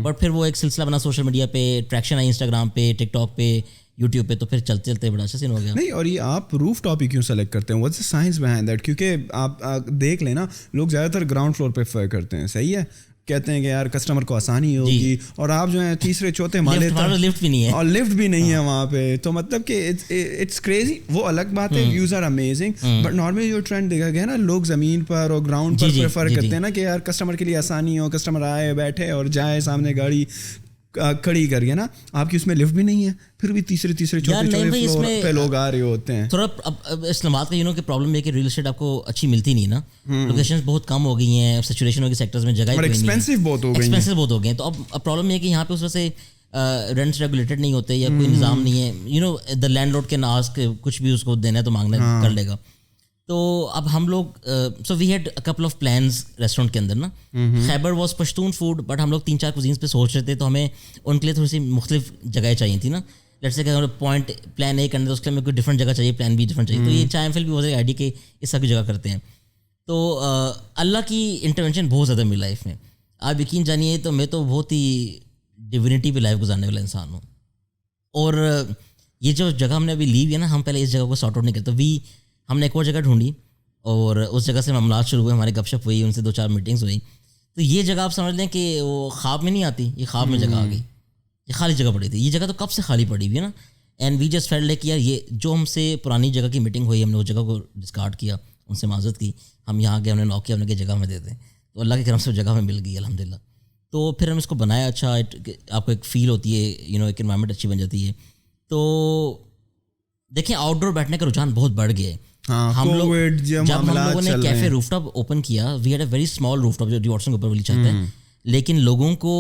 [SPEAKER 1] بٹ پھر وہ ایک سلسلہ بنا سوشل میڈیا پہ, ٹریکشن آئی انسٹاگرام پہ, ٹک ٹاک پہ, یوٹیوب پہ. تو پھر چلتے چلتے بڑا اچھا سین ہو گیا.
[SPEAKER 2] نہیں, اور یہ آپ روف ٹاپ ہی کیوں سلیکٹ کرتے ہیں؟ What's the science behind that? کیونکہ آپ دیکھ لیں نا, لوگ زیادہ تر گراؤنڈ فلور پہ پریفر کرتے ہیں, صحیح ہے, کہتے ہیں کہ یار کسٹمر کو آسانی ہوگی, اور آپ جو ہیں 3-4 مالے
[SPEAKER 1] لفٹ بھی نہیں ہے,
[SPEAKER 2] اور لفٹ بھی نہیں ہے وہاں پہ. تو مطلب کہ اٹس کریزی. وہ الگ بات ہے, views are amazing, but normally جو ٹرینڈ دیکھا گیا نا, لوگ زمین پر اور گراؤنڈ پر پریفر کرتے ہیں نا کہ یار کسٹمر کے لیے آسانی ہو, کسٹمر آئے بیٹھے اور جائے, سامنے گاڑی کھڑی کر کے نا. آپ کی اس میں لفٹ بھی نہیں ہے, پھر بھی تیسرے چھوٹے فلور پہ لوگ آ رہے ہوتے ہیں.
[SPEAKER 1] تھوڑا اب اسلام آباد کا کہ پرابلم ہے کہ ریل اسٹیٹ آپ کو اچھی ملتی نہیں نا, لوکیشنز بہت کم ہو گئی ہیں, سیچوریشن ہو گئی سیکٹرز میں, جگہ
[SPEAKER 2] ایکسپینسو بہت
[SPEAKER 1] ہو گئی ہیں. تو اب پرابلم یہ ہے کہ یہاں پہ اس وجہ سے رینٹس ریگولیٹڈ نہیں ہوتے, یا کوئی نظام نہیں ہے. دا لینڈ لارڈ کے ناز کچھ بھی اس کو دینا ہے تو مانگنا کر لے گا. تو اب ہم لوگ so we had couple of plans restaurant کے اندر نا. Khyber was Pashtun food, but ہم لوگ 3-4 کوزینس پہ سوچ رہے تھے, تو ہمیں ان کے لیے تھوڑی سی مختلف جگہیں چاہیے تھی نا. لیٹس سے کہ پوائنٹ پلان اے کرنا ہے تو اس کے لیے میرے کو ڈفرنٹ جگہ چاہیے, پلان بی ڈفرنٹ چاہیے. تو یہ چائے فل بھی ہو جائے آئی ڈی کے اس سب کی جگہ کرتے ہیں. تو اللہ کی انٹرونشن بہت زیادہ میری لائف میں, آپ یقین جانیے. تو میں تو بہت ہی ڈیوینٹی پہ لائف گزارنے والا انسان ہوں. اور یہ جو جگہ ہم نے ابھی لی ہوئی ہے نا, ہم پہلے اس جگہ کو سارٹ آؤٹ نہیں کرتے. ہم نے ایک اور جگہ ڈھونڈی اور اس جگہ سے معاملات شروع ہوئے, ہمارے گپ شپ ہوئی, ان سے 2-4 میٹنگس ہوئی. تو یہ جگہ آپ سمجھ لیں کہ وہ خواب میں نہیں آتی, یہ خواب میں جگہ آ گئی. یہ خالی جگہ پڑی تھی, یہ جگہ تو کب سے خالی پڑی ہوئی ہے نا. And we just felt like یار یہ جو ہم سے پرانی جگہ کی میٹنگ ہوئی, ہم نے اس جگہ کو ڈسکارڈ کیا, ان سے معذرت کی, ہم یہاں گئے, ہم نے نوک کیا, ہم نے کہ جگہ میں دے دیں. تو اللہ کے کرم سے جگہ میں مل گئی الحمدللہ. تو پھر ہم اس کو بنایا. اچھا آپ کو ایک فیل ہوتی ہے, ایک انوائرمنٹ اچھی بن جاتی ہے. تو دیکھیں آؤٹ ڈور بیٹھنے کا رجحان بہت بڑھ گیا ہے. ہم لوگ جب ہم لوگوں نے کیفے روف ٹاپ اوپن کیا, we had a very small roof top جو واٹسن کے اوپر والی چھت ہے, لیکن لوگوں کو,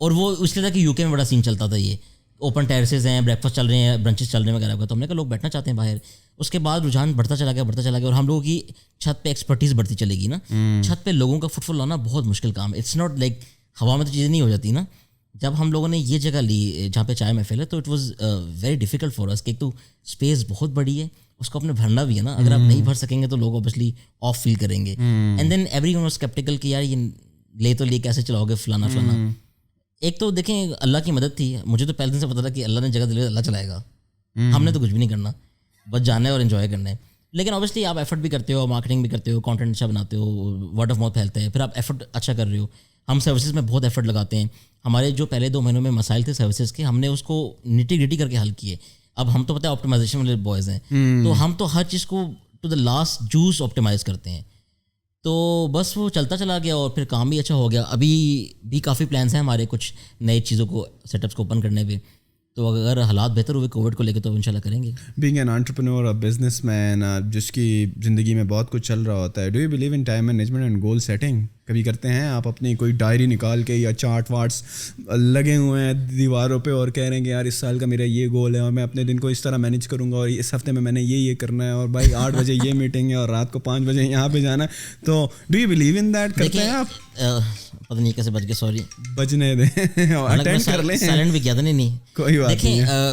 [SPEAKER 1] اور وہ اس لیے تھا کہ یو کے میں بڑا سین چلتا تھا, یہ اوپن ٹیرسز ہیں, بریک فاسٹ چل رہے ہیں, برنچز چل رہے ہیں وغیرہ. تو ہم نے کہا لوگ بیٹھنا چاہتے ہیں باہر. اس کے بعد رجحان بڑھتا چلا گیا, اور ہم لوگوں کی چھت پہ ایکسپرٹیز بڑھتی چلے گی نا. چھت پہ لوگوں کا فٹ فال لانا بہت مشکل کام ہے. اٹس ناٹ لائک ہوا میں تو چیزیں نہیں ہو جاتی نا. جب ہم لوگوں نے یہ جگہ لی جہاں پہ چائے محفل ہے, تو it was very difficult for us. کہ ایک تو اسپیس بہت بڑی ہے, اس کو اپنے بھرنا بھی ہے نا. اگر آپ نہیں بھر سکیں گے تو لوگ اوبیسلی آف فیل کریں گے. And then everyone was sceptical کہ یار یہ لے تو لے کیسے چلاؤ گے فلانا. ایک تو دیکھیں اللہ کی مدد تھی, مجھے تو پہلے دن سے پتا تھا کہ اللہ نے جگہ دلی, اللہ چلائے گا, ہم نے تو کچھ بھی نہیں کرنا, بس جانا ہے اور انجوائے کرنا ہے. لیکن اوبیسلی آپ ایفرٹ بھی کرتے ہو, مارکیٹنگ بھی کرتے ہو, کانٹینٹ اچھا بناتے ہو, ورڈ آف ماؤتھ پھیلتا ہے, پھر آپ ایفرٹ اچھا کر رہے ہو. ہم سروسز میں بہت ایفرٹ لگاتے ہیں. ہمارے جو پہلے 2 مہینوں میں مسائل تھے سروسز کے, ہم نے اس کو نٹی گریٹی کر کے حل کیے. اب ہم تو پتہ ہے آپٹیمائزیشن والے بوائز ہیں, تو ہم تو ہر چیز کو to the last juice optimise کرتے ہیں. تو بس وہ چلتا چلا گیا اور پھر کام بھی اچھا ہو گیا. ابھی بھی کافی پلانس ہیں ہمارے کچھ نئی چیزوں کو, سیٹ اپس کو اوپن کرنے پہ. تو اگر حالات بہتر ہوئے کووڈ کو لے کے تو انشاءاللہ کریں گے.
[SPEAKER 2] بینگ این انٹرپرینور اور بزنس مین جس کی زندگی میں بہت کچھ چل رہا ہوتا ہے, do you believe in time management and goal setting? کبھی کرتے ہیں آپ اپنی کوئی ڈائری نکال کے یا چارٹ واٹس لگے ہوئے ہیں دیواروں پہ اور کہہ رہے ہیں کہ یار اس سال کا میرا یہ گول ہے اور میں اپنے دن کو اس طرح مینیج کروں گا, اور اس ہفتے میں نے یہ کرنا ہے, اور بھائی 8 بجے یہ میٹنگ ہے اور رات کو 5 بجے یہاں پہ جانا ہے. تو do you believe in that? کرتے ہیں آپ؟
[SPEAKER 1] پتہ نہیں کیسے بچ گئے, سوری,
[SPEAKER 2] بچنے دیں, اٹینڈ کر لیں.
[SPEAKER 1] سائلنٹ بھی کیا تھا. نہیں
[SPEAKER 2] کوئی بات نہیں.
[SPEAKER 1] دیکھیں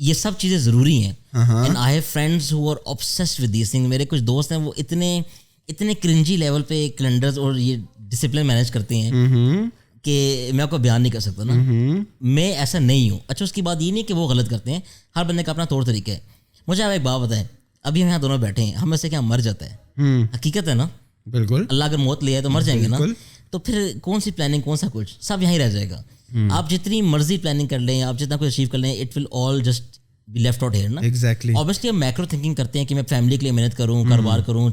[SPEAKER 1] یہ سب چیزیں ضروری ہیں. And I have friends who are obsessed with these things. میرے کچھ دوست ہیں وہ اتنے کرنجی لیول پہ کیلنڈرز اور یہ ڈسپلن مینیج کرتے ہیں کہ میں آپ کو بیان نہیں کر سکتا نا. میں ایسا نہیں ہوں. اچھا اس کی بات یہ نہیں کہ وہ غلط کرتے ہیں, ہر بندے کا اپنا طور طریقہ ہے. مجھے آپ ایک بات بتائیں, ابھی ہم یہاں دونوں بیٹھے ہیں, ہم میں سے کیا مر جاتا ہے؟ حقیقت ہے نا,
[SPEAKER 2] بالکل.
[SPEAKER 1] اللہ اگر موت لے ہے تو مر جائیں گے نا. تو پھر کون سی پلاننگ, کون سا کچھ, سب یہیں رہ جائے گا. آپ جتنی مرضی پلاننگ کر لیں, آپ جتنا کچھ اچیو کر لیں, it will all just be left out here نا.
[SPEAKER 2] ایگزیکٹلی.
[SPEAKER 1] اوبیسلی ہم میکرو تھنکنگ کرتے ہیں کہ میں فیملی کے لیے محنت کروں, کاروبار کروں,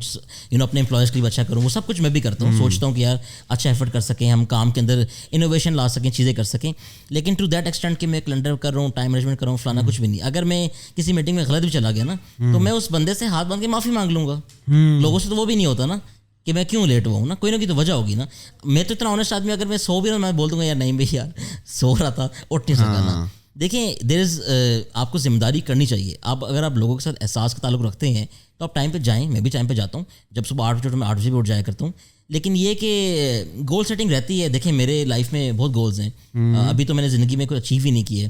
[SPEAKER 1] اپنے امپلائز کے لیے اچھا کروں. وہ سب کچھ میں بھی کرتا ہوں, سوچتا ہوں کہ یار اچھا ایفرٹ کر سکیں, ہم کام کے اندر انوویشن لا سکیں, چیزیں کر سکیں. لیکن ٹو دیٹ ایکسٹینٹ کہ میں کیلنڈر کر رہا ہوں, ٹائم مینجمنٹ کر رہا ہوں, فلانا کچھ بھی نہیں. اگر میں کسی میٹنگ میں غلط بھی چلا گیا نا, تو میں اس بندے سے ہاتھ باندھ کے معافی مانگ لوں گا. لوگوں سے تو وہ بھی نہیں ہوتا نا کہ میں کیوں لیٹ ہوا ہوں نا, کوئی نہ کوئی تو وجہ ہوگی نا. میں تو اتنا آنیسٹ آدمی, اگر میں سو بھی رہا میں بول دوں گا یار نہیں بھائی یار سو رہا تھا, اٹھ نہیں سکا نا. دیکھیں دیر از, آپ کو ذمہ داری کرنی چاہیے. اگر آپ لوگوں کے ساتھ احساس کا تعلق رکھتے ہیں تو آپ ٹائم پہ جائیں. میں بھی ٹائم پہ جاتا ہوں, جب صبح 8 بجے میں 8 بجے بھی اٹھ جایا کرتا ہوں. لیکن یہ کہ گول سیٹنگ رہتی ہے. دیکھیں میرے لائف میں بہت گولز ہیں, ابھی تو میں نے زندگی میں کوئی اچیو ہی نہیں کیے.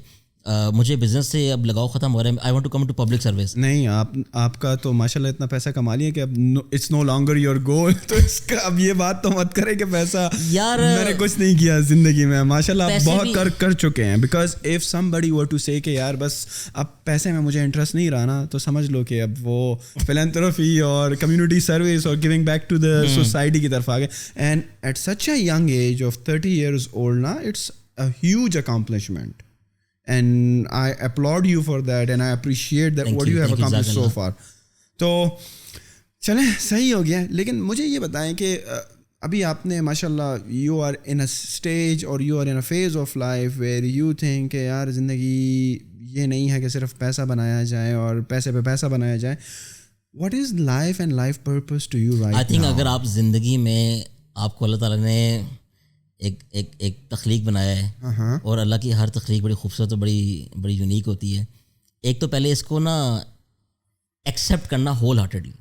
[SPEAKER 1] مجھے بزنس سے اب لگاؤ ختم ہو رہا ہے. I want to come to public service.
[SPEAKER 2] نہیں آپ کا تو ماشاء اللہ اتنا پیسہ کما لیا کہ اب it's no longer your goal. تو اس کا اب یہ بات تو مت کرے کہ پیسہ یار میں نے کچھ نہیں کیا زندگی میں. ماشاء اللہ آپ بہت کر چکے ہیں. Because if somebody were to say کہ یار بس اب پیسے میں مجھے انٹرسٹ نہیں رہا نا, تو سمجھ لو کہ اب وہ فلینتھروپی اور کمیونٹی سروس اور giving back to the society کی طرف آ گئے. And at such a young age of 30 years old نا, it's a huge accomplishment. And I applaud you for that and I appreciate that what you have accomplished so far. تو چلیں صحیح ہو گیا. لیکن مجھے یہ بتائیں کہ ابھی آپ نے ماشاء اللہ you are in a stage or you are in a phase of life where you think کہ یار زندگی یہ نہیں ہے کہ صرف پیسہ بنایا جائے اور پیسے پہ پیسہ بنایا جائے. What is life and life purpose to you right now?
[SPEAKER 1] I think اگر آپ زندگی میں, آپ کو اللہ تعالیٰ نے ایک تخلیق بنایا ہے, اور اللہ کی ہر تخلیق بڑی خوبصورت اور بڑی یونیک ہوتی ہے. ایک تو پہلے اس کو نا ایکسیپٹ کرنا ہول ہارٹیڈلی.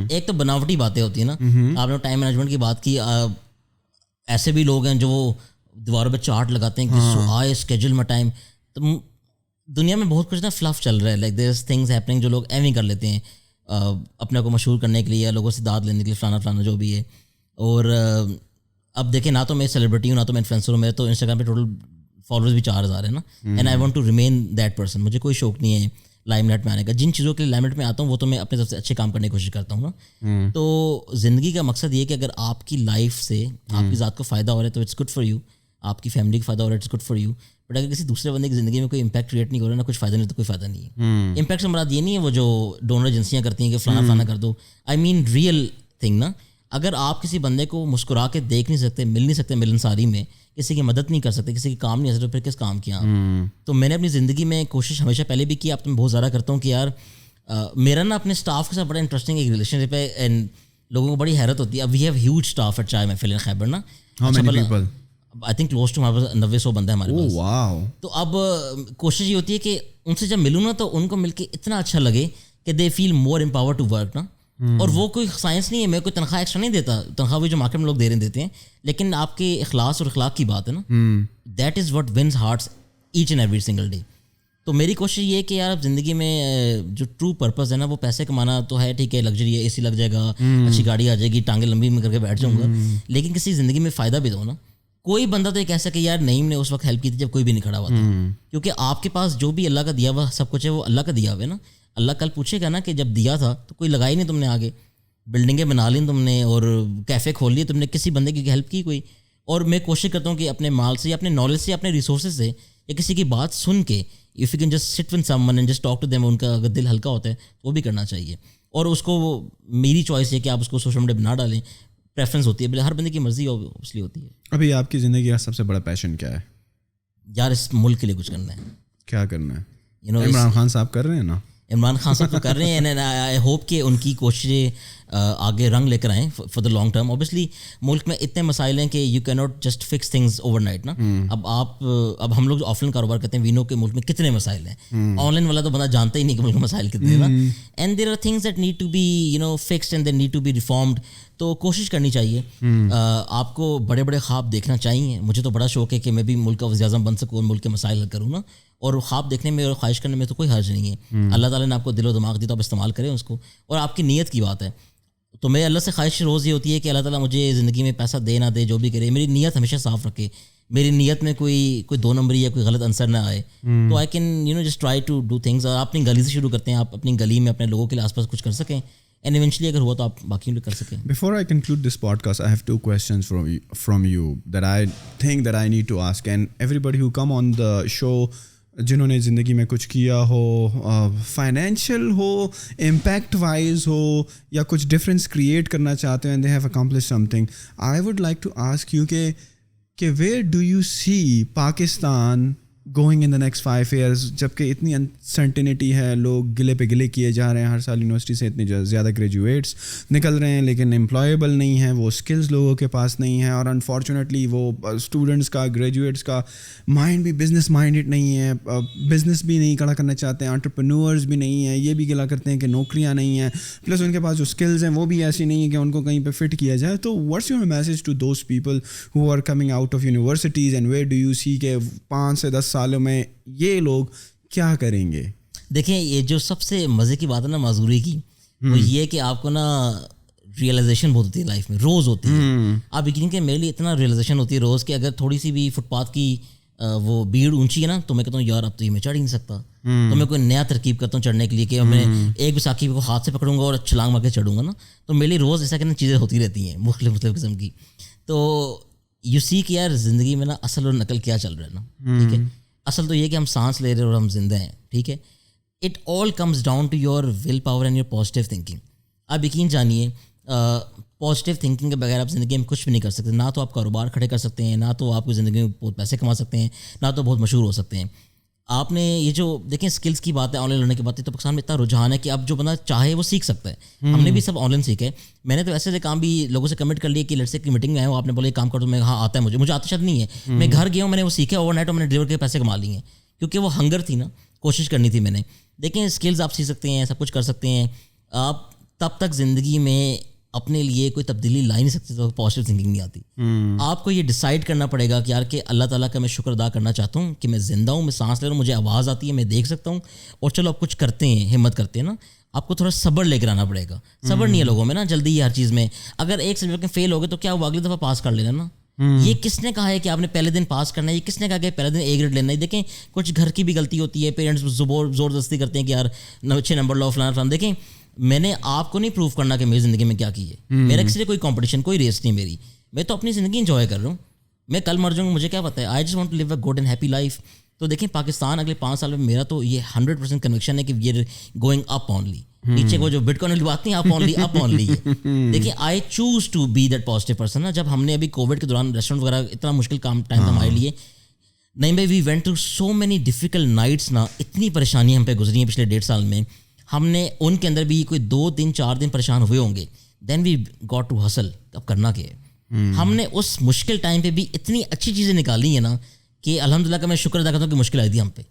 [SPEAKER 1] ایک تو بناوٹی باتیں ہوتی ہیں نا, آپ نے ٹائم مینجمنٹ کی بات کی, ایسے بھی لوگ ہیں جو وہ دیواروں پہ چارٹ لگاتے ہیں کہ آئے اسکیجول میں ٹائم. تو دنیا میں بہت کچھ نا فلف چل رہا ہے, like there is things happening جو لوگ ایویں کر لیتے ہیں اپنے کو مشہور کرنے کے لیے یا لوگوں سے داد لینے کے لیے, فلانا جو بھی ہے. اور اب دیکھیں نا تو میں سیلیبریٹی ہوں نہ تو میں انفلوئنسر ہوں, میرے تو انسٹاگرام پہ ٹوٹل فالوورز بھی 4000 ہیں نا, and I want to remain that person. مجھے کوئی شوق نہیں ہے لائم لائٹ میں آنے کا. جن چیزوں کے لیے لائم لائٹ میں آتا ہوں وہ تو میں اپنے طرف سے اچھے کام کرنے کی کوشش کرتا ہوں نا. تو زندگی کا مقصد یہ کہ اگر آپ کی لائف سے آپ کی ذات کو فائدہ ہو رہا ہے تو اٹس گڈ فار یو, آپ کی فیملی کو فائدہ ہو رہا ہے it's good for you. But اگر کسی دوسرے بندے کی زندگی میں کوئی امپیکٹ کریٹ نہیں ہو رہا نا, کچھ فائدہ نہیں تو کوئی فائدہ نہیں ہے. امپیکٹ سے مراد یہ نہیں ہے وہ جو ڈونر ایجنسیاں کرتی ہیں کہ فلانا کر دو. آئی مین ریئل تھنگ نا. اگر آپ کسی بندے کو مسکرا کے دیکھ نہیں سکتے, مل نہیں سکتے ملنساری میں, کسی کی مدد نہیں کر سکتے, کسی کی کام نہیں آ سکتے, پھر کس کام کیا. تو میں نے اپنی زندگی میں کوشش ہمیشہ پہلے بھی کی, اب تو میں بہت زیادہ کرتا ہوں کہ یار میرا نا اپنے اسٹاف کے ساتھ بڑا انٹرسٹنگ ایک ریلیشن شپ ہے, اینڈ لوگوں کو بڑی حیرت ہوتی ہے. اب we have huge staff at Chai Mehfil خیبر نا. آئی تھنک کلوز ٹو ہمارے پاس 900 بندہ ہے ہمارے پاس. تو اب کوشش یہ ہوتی ہے کہ ان سے جب ملوں نا تو ان کو مل کے اتنا اچھا لگے کہ دے فیل مور امپاور ٹو ورک نا. اور وہ کوئی سائنس نہیں ہے, میں کوئی تنخواہ ایکسٹرا نہیں دیتا, تنخواہ بھی جو مارکیٹ میں لوگ دے رہے دیتے ہیں, لیکن آپ کے اخلاص اور اخلاق کی بات ہے نا, that is what wins hearts each and every single day. تو میری کوشش یہ ہے کہ یار اب زندگی میں جو ٹرو پرپز ہے نا وہ پیسے کمانا تو ہے, ٹھیک ہے, لگژری ہے, اے سی لگ جائے گا, اچھی گاڑی آ جائے گی, ٹانگیں لمبی میں کر کے بیٹھ جاؤں گا, لیکن کسی زندگی میں فائدہ بھی دو نا. کوئی بندہ تو یہ کہہ سکے یار نعیم نے اس وقت ہیلپ کی تھی جب کوئی بھی نہیں کھڑا ہوا تھا, کیونکہ آپ کے پاس جو بھی اللہ کا دیا ہوا سب کچھ ہے وہ اللہ کا دیا ہوا ہے نا. اللہ کل پوچھے گا نا کہ جب دیا تھا تو کوئی لگائی نہیں تم نے, آگے بلڈنگیں بنا لیں تم نے اور کیفے کھول لیے تم نے, کسی بندے کی ہیلپ کی کوئی. اور میں کوشش کرتا ہوں کہ اپنے مال سے یا اپنے نالج سے, اپنے ریسورسز سے, یا کسی کی بات سن کے if you can just sit with someone and just talk to them, ان کا اگر دل ہلکا ہوتا ہے تو وہ بھی کرنا چاہیے. اور اس کو میری چوائس ہے کہ آپ اس کو سوشل میڈیا بنا ڈالیں, پریفرنس ہوتی ہے, ہر بندے کی مرضی اوبویسلی ہوتی ہے.
[SPEAKER 2] ابھی آپ کی زندگی کا سب سے بڑا پیشن کیا ہے؟
[SPEAKER 1] یار اس ملک کے لیے کچھ کرنا ہے.
[SPEAKER 2] کیا کرنا ہے؟ عمران خان صاحب کر رہے ہیں نا.
[SPEAKER 1] عمران خان صاحب تو کر رہے ہیں, اینڈ آئی ہوپ کہ ان کی کوششیں آگے رنگ لے کر آئیں for the long term. Obviously ملک میں اتنے مسائل ہیں کہ you can not just fix things overnight نا. اب ہم لوگ آف لائن کاروبار کرتے ہیں, وی نو کہ ملک میں کتنے مسائل ہیں. آن لائن والا تو بندہ جانتا ہی نہیں کہ ملک میں مسائل کتنے ہیں نا. And there are things that need to be fixed and they need to be reformed. تو کوشش کرنی چاہیے. آپ کو بڑے بڑے خواب دیکھنا چاہیے. مجھے تو بڑا شوق ہے کہ میں بھی ملک کا وزیر اعظم بن سکوں اور ملک کے مسائل حل کروں نا. اور خواب دیکھنے میں اور خواہش کرنے میں تو کوئی حرج نہیں ہے. اللہ تعالیٰ نے آپ کو دل و دماغ دی تو آپ استعمال کریں اس کو, اور آپ کی نیت کی بات ہے. تو میرے اللہ سے خواہش روز یہ ہوتی ہے کہ اللہ تعالیٰ مجھے زندگی میں پیسہ دے نہ دے, جو بھی کرے, میری نیت ہمیشہ صاف رکھے. میری نیت میں کوئی 2 نمبری یا کوئی غلط عنصر نہ آئے. تو I can just try to do things. اور اپنی گلی سے شروع کرتے ہیں, آپ اپنی گلی میں اپنے لوگوں کے آس پاس کچھ کر سکیں, اینڈ ایونچولی اگر ہوا تو آپ باقی لوگ کر سکیں.
[SPEAKER 2] Before I conclude this podcast, I have 2 questions from you that I think that I need to ask, and everybody who come on the show جنہوں نے زندگی میں کچھ کیا ہو, فائنینشیل ہو, امپیکٹ وائز ہو, یا کچھ ڈفرینس کریٹ کرنا چاہتے ہیں, and they have accomplish something, I would like to ask you کہ where do you see Pakistan going in the next 5 years, جب کہ اتنی انسرٹنٹی ہے, لوگ گلے پہ گلے کیے جا رہے ہیں, ہر سال یونیورسٹی سے اتنے زیادہ گریجویٹس نکل رہے ہیں لیکن امپلائیبل نہیں ہیں, وہ اسکلز لوگوں کے پاس نہیں ہیں, اور انفارچونیٹلی وہ اسٹوڈنٹس کا, گریجویٹس کا مائنڈ بھی بزنس مائنڈیڈ نہیں ہے, بزنس بھی نہیں کھڑا کرنا چاہتے ہیں, انٹرپرینورز بھی نہیں ہیں, یہ بھی گلا کرتے ہیں کہ نوکریاں نہیں ہیں, پلس ان کے پاس جو اسکلز ہیں وہ بھی ایسی نہیں ہیں کہ ان کو کہیں پہ فٹ کیا جائے. تو what's your message to those people who are coming out of universities, and where do you see کہ 5 سے 10 سالوں میں یہ لوگ کیا کریں گے؟
[SPEAKER 1] دیکھیں, یہ جو سب سے مزے کی بات ہے نا معذوری کی, وہ یہ کہ آپ کو نا ریئلائزیشن بہت ہوتی ہے لائف میں, روز ہوتی ہے. آپ یقین کہ میرے لیے اتنا ریئلائزیشن ہوتی ہے روز کہ اگر تھوڑی سی بھی فٹ پاتھ کی وہ بھیڑ اونچی ہے نا تو میں کہتا ہوں یار اب تو یہ میں چڑھ ہی نہیں سکتا. تو میں کوئی نیا ترکیب کرتا ہوں چڑھنے کے لیے کہ میں ایک بیساکھی کو ہاتھ سے پکڑوں گا اور چھلانگ مار کے چڑھوں گا نا. تو میرے لیے روز ایسا کہ چیزیں ہوتی رہتی ہیں مختلف قسم کی. تو یو سی کہ یار زندگی میں نا اصل اور نقل کیا چل رہا ہے نا, ٹھیک ہے. اصل تو یہ کہ ہم سانس لے رہے اور ہم زندہ ہیں, ٹھیک ہے. It all comes down to your willpower and your positive thinking. آپ یقین جانیے پازیٹیو تھنکنگ کے بغیر آپ زندگی میں کچھ بھی نہیں کر سکتے. نہ تو آپ کاروبار کھڑے کر سکتے ہیں, نہ تو آپ کی زندگی میں بہت پیسے کما سکتے ہیں, نہ تو بہت مشہور ہو سکتے ہیں. آپ نے یہ جو دیکھیں اسکلس کی بات ہے, آن لائن لرننگ کی بات ہے, تو پاکستان میں اتنا رجحان ہے کہ اب جو بندہ چاہے وہ سیکھ سکتا ہے. ہم نے بھی سب آن لائن سیکھا ہے. میں نے تو ایسے کام بھی لوگوں سے کمٹ کر لیے کہ لڑکے کی میٹنگ میں آئے ہو, آپ نے بولا یہ کام کر دو, میں ہاں آتا ہے مجھے آتا شاید نہیں ہے, میں گھر گیا ہوں, میں نے وہ سیکھا اوور نائٹ, اور میں نے ڈلیور کے پیسے کما لیے ہیں, کیونکہ وہ ہنگر تھی نا, کوشش کرنی تھی میں نے. دیکھیں اسکلز آپ سیکھ سکتے ہیں, سب کچھ کر سکتے ہیں. آپ تب تک زندگی میں اپنے لیے کوئی تبدیلی لا ہی نہیں سکتے تو پازیٹیو تھنکنگ نہیں آتی. آپ کو یہ ڈیسائیڈ کرنا پڑے گا کہ یار کہ اللہ تعالیٰ کا میں شکر ادا کرنا چاہتا ہوں کہ میں زندہ ہوں, میں سانس لے رہا ہوں, مجھے آواز آتی ہے, میں دیکھ سکتا ہوں, اور چلو آپ کچھ کرتے ہیں, ہمت کرتے ہیں نا. آپ کو تھوڑا صبر لے کر آنا پڑے گا. صبر نہیں ہے لوگوں میں نا, جلدی ہی ہر چیز میں. اگر ایک سبجیکٹ میں فیل ہو گئے تو کیا وہ اگلی دفعہ پاس کر لینا نا. یہ کس نے کہا ہے کہ آپ نے پہلے دن پاس کرنا ہے, یہ کس نے کہا کہ پہلے دن اے گریڈ لینا ہے. دیکھیں کچھ گھر کی بھی غلطی ہوتی ہے, پیرنٹس زبردستی کرتے ہیں کہ یار اچھے نمبر لو فلانا فلانا. دیکھیں میں نے آپ کو نہیں پروف کرنا کہ میری زندگی میں کیا کی ہے. میرا کسی سے کوئی کمپٹیشن, کوئی ریس نہیں میری. میں تو اپنی زندگی انجوائے کر رہا ہوں. میں کل مر جاؤں گا, مجھے کیا پتہ ہے. I just want to live a good and happy life. تو دیکھیں پاکستان اگلے 5 سال میں میرا تو یہ 100% کنوکشن ہے کہ we are going up only. نیچے کو جو بٹ کوائن والی بات نہیں, اپ اونلی ہے. دیکھیں I choose to be that positive person نا. جب ہم نے ابھی کووڈ کے دوران ریسٹورینٹ وغیرہ اتنا مشکل ٹائم تھا ہمارے لیے, نہیں بھائی we went to so many difficult nights نا. اتنی پریشانیاں ہم پہ گزری ہیں پچھلے 1.5 سال میں. ہم نے ان کے اندر بھی کوئی 2 دن 4 دن پریشان ہوئے ہوں گے. دین وی گاٹ ٹو ہسل. اب کرنا کیا ہے, ہم نے اس مشکل ٹائم پہ بھی اتنی اچھی چیزیں نکالی ہیں نا کہ الحمدللہ کا میں شکر ادا کرتا ہوں کہ مشکل آئی تھی ہم پہ.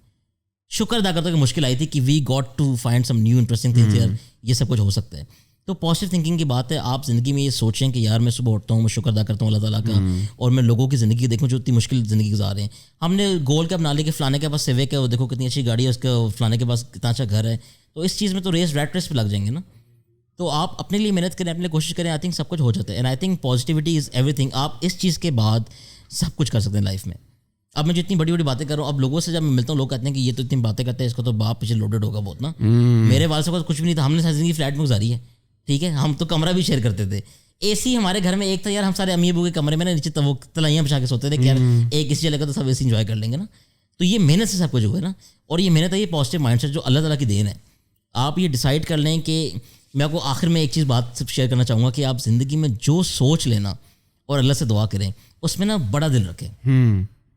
[SPEAKER 1] شکر ادا کرتا ہوں کہ مشکل آئی تھی کہ we got to find some new interesting things یار, یہ سب کچھ ہو سکتا ہے. تو پازیٹیو تھنکنگ کی بات ہے. آپ زندگی میں یہ سوچیں کہ یار میں صبح اٹھتا ہوں, میں شکر ادا کرتا ہوں اللہ تعالیٰ کا, اور میں لوگوں کی زندگی دیکھوں جو اتنی مشکل زندگی گزار رہے ہیں. ہم نے گول کا بنا لیا کہ فلانے کے پاس سیوک ہے, وہ دیکھو کتنی اچھی گاڑی ہے اس کا, فلانے کے پاس کتنا اچھا گھر ہے. تو اس چیز میں تو ریٹ ریس پہ لگ جائیں گے نا. تو آپ اپنے لیے محنت کریں, اپنے لیے کوشش کریں. آئی تھنک سب کچھ ہو جاتا ہے. And I think positivity is every thing. آپ اس چیز کے بعد سب کچھ کر سکتے ہیں لائف میں. اب میں جو اتنی بڑی بڑی باتیں کر رہا ہوں, اب لوگوں سے جب میں ملتا ہوں, لوگ کہتے ہیں کہ یہ تو اتنی باتیں کرتے ہیں, اس کو تو باپ پیچھے لوڈیڈ ہوگا بہت نا. میرے والد صاحب کو کچھ بھی نہیں تھا, ہم نے ساری زندگی فلیٹ میں گزاری ہے. ٹھیک ہے, ہم تو کمرہ بھی شیئر کرتے تھے. اے سی ہمارے گھر میں ایک تھا یار, ہم سارے امی ابو کے کمرے میں نا نیچے وہ تلائیاں بچھا کے سوتے تھے کہ یار ایک اے سی چلے گا تو سب اے سی انجوائے کر لیں گے نا. تو یہ محنت سے سب کچھ ہوا ہے نا. اور یہ محنت ہے, یہ پازیٹیو مائنڈ سیٹ جو اللہ تعالیٰ کی دین ہے. آپ یہ ڈیسائیڈ کر لیں کہ میں آپ کو آخر میں ایک چیز بات شیئر کرنا چاہوں گا کہ آپ زندگی میں جو سوچ لینا اور اللہ سے دعا کریں, اس میں نا بڑا دل رکھیں.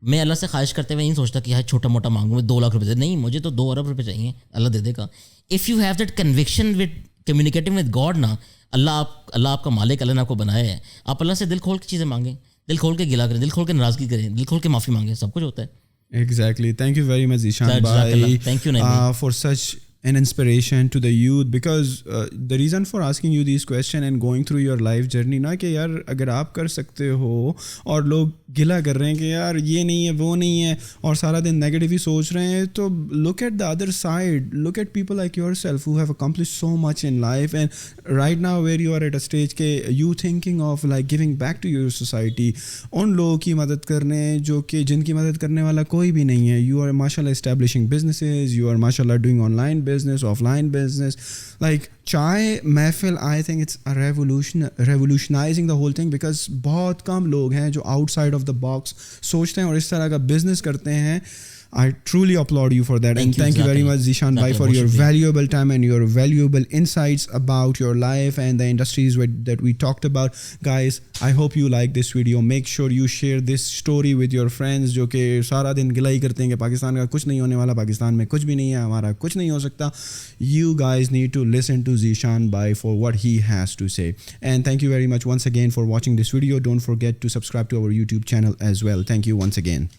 [SPEAKER 1] میں اللہ سے خواہش کرتے ہوئے نہیں سوچتا کہ یار چھوٹا موٹا مانگوں, میں 2 لاکھ روپے دے, نہیں, مجھے تو 2 ارب روپے چاہیے, اللہ دے دے گا. If you have that conviction with communicating with God نا, اللہ آپ کا مالک, اللہ نے آپ کو بنایا ہے. آپ اللہ سے دل کھول کے چیزیں مانگیں, دل کھول کے گلا کریں, دل کھول کے ناراضگی کریں, دل کھول کے معافی مانگیں, سب کچھ ہوتا ہے.
[SPEAKER 2] Exactly. Thank you very much, Zishan bhai.
[SPEAKER 1] Thank you, Naeem.
[SPEAKER 2] For such an inspiration to the youth, because the reason for asking you these questions and going through your life journey نا کہ یار اگر آپ کر سکتے ہو اور لوگ گلا کر رہے ہیں کہ یار یہ نہیں ہے وہ نہیں ہے اور سارا دن نیگیٹو ہی سوچ رہے ہیں, تو look at the other side, look at people like yourself who have accomplished so much in life, and right now where you are at a stage کہ you thinking of like giving back to your society, ان لوگوں کی مدد کرنے جو کہ جن کی مدد کرنے والا کوئی بھی نہیں ہے. You are mashallah establishing businesses, you are mashallah doing online business, offline business, like chai mehfil. I think it's a revolutionizing the whole thing, because بہت کم لوگ ہیں جو outside of the box سوچتے ہیں اور اس طرح کا business کرتے ہیں. I truly applaud you for that. And thank you very much, Zishan bhai, for your valuable time and your valuable insights about your life and the industries that we talked about. Guys, I hope you like this video. Make sure you share this story with your friends جو کہ سارا دن گلا ہی کرتے ہیں کہ پاکستان کا کچھ نہیں ہونے والا, پاکستان میں کچھ بھی نہیں ہے, ہمارا کچھ نہیں ہو سکتا. You guys need to listen to Zishan bhai for what he has to say. And thank you very much once again for watching this video. Don't forget to subscribe to our YouTube channel as well. Thank you once again.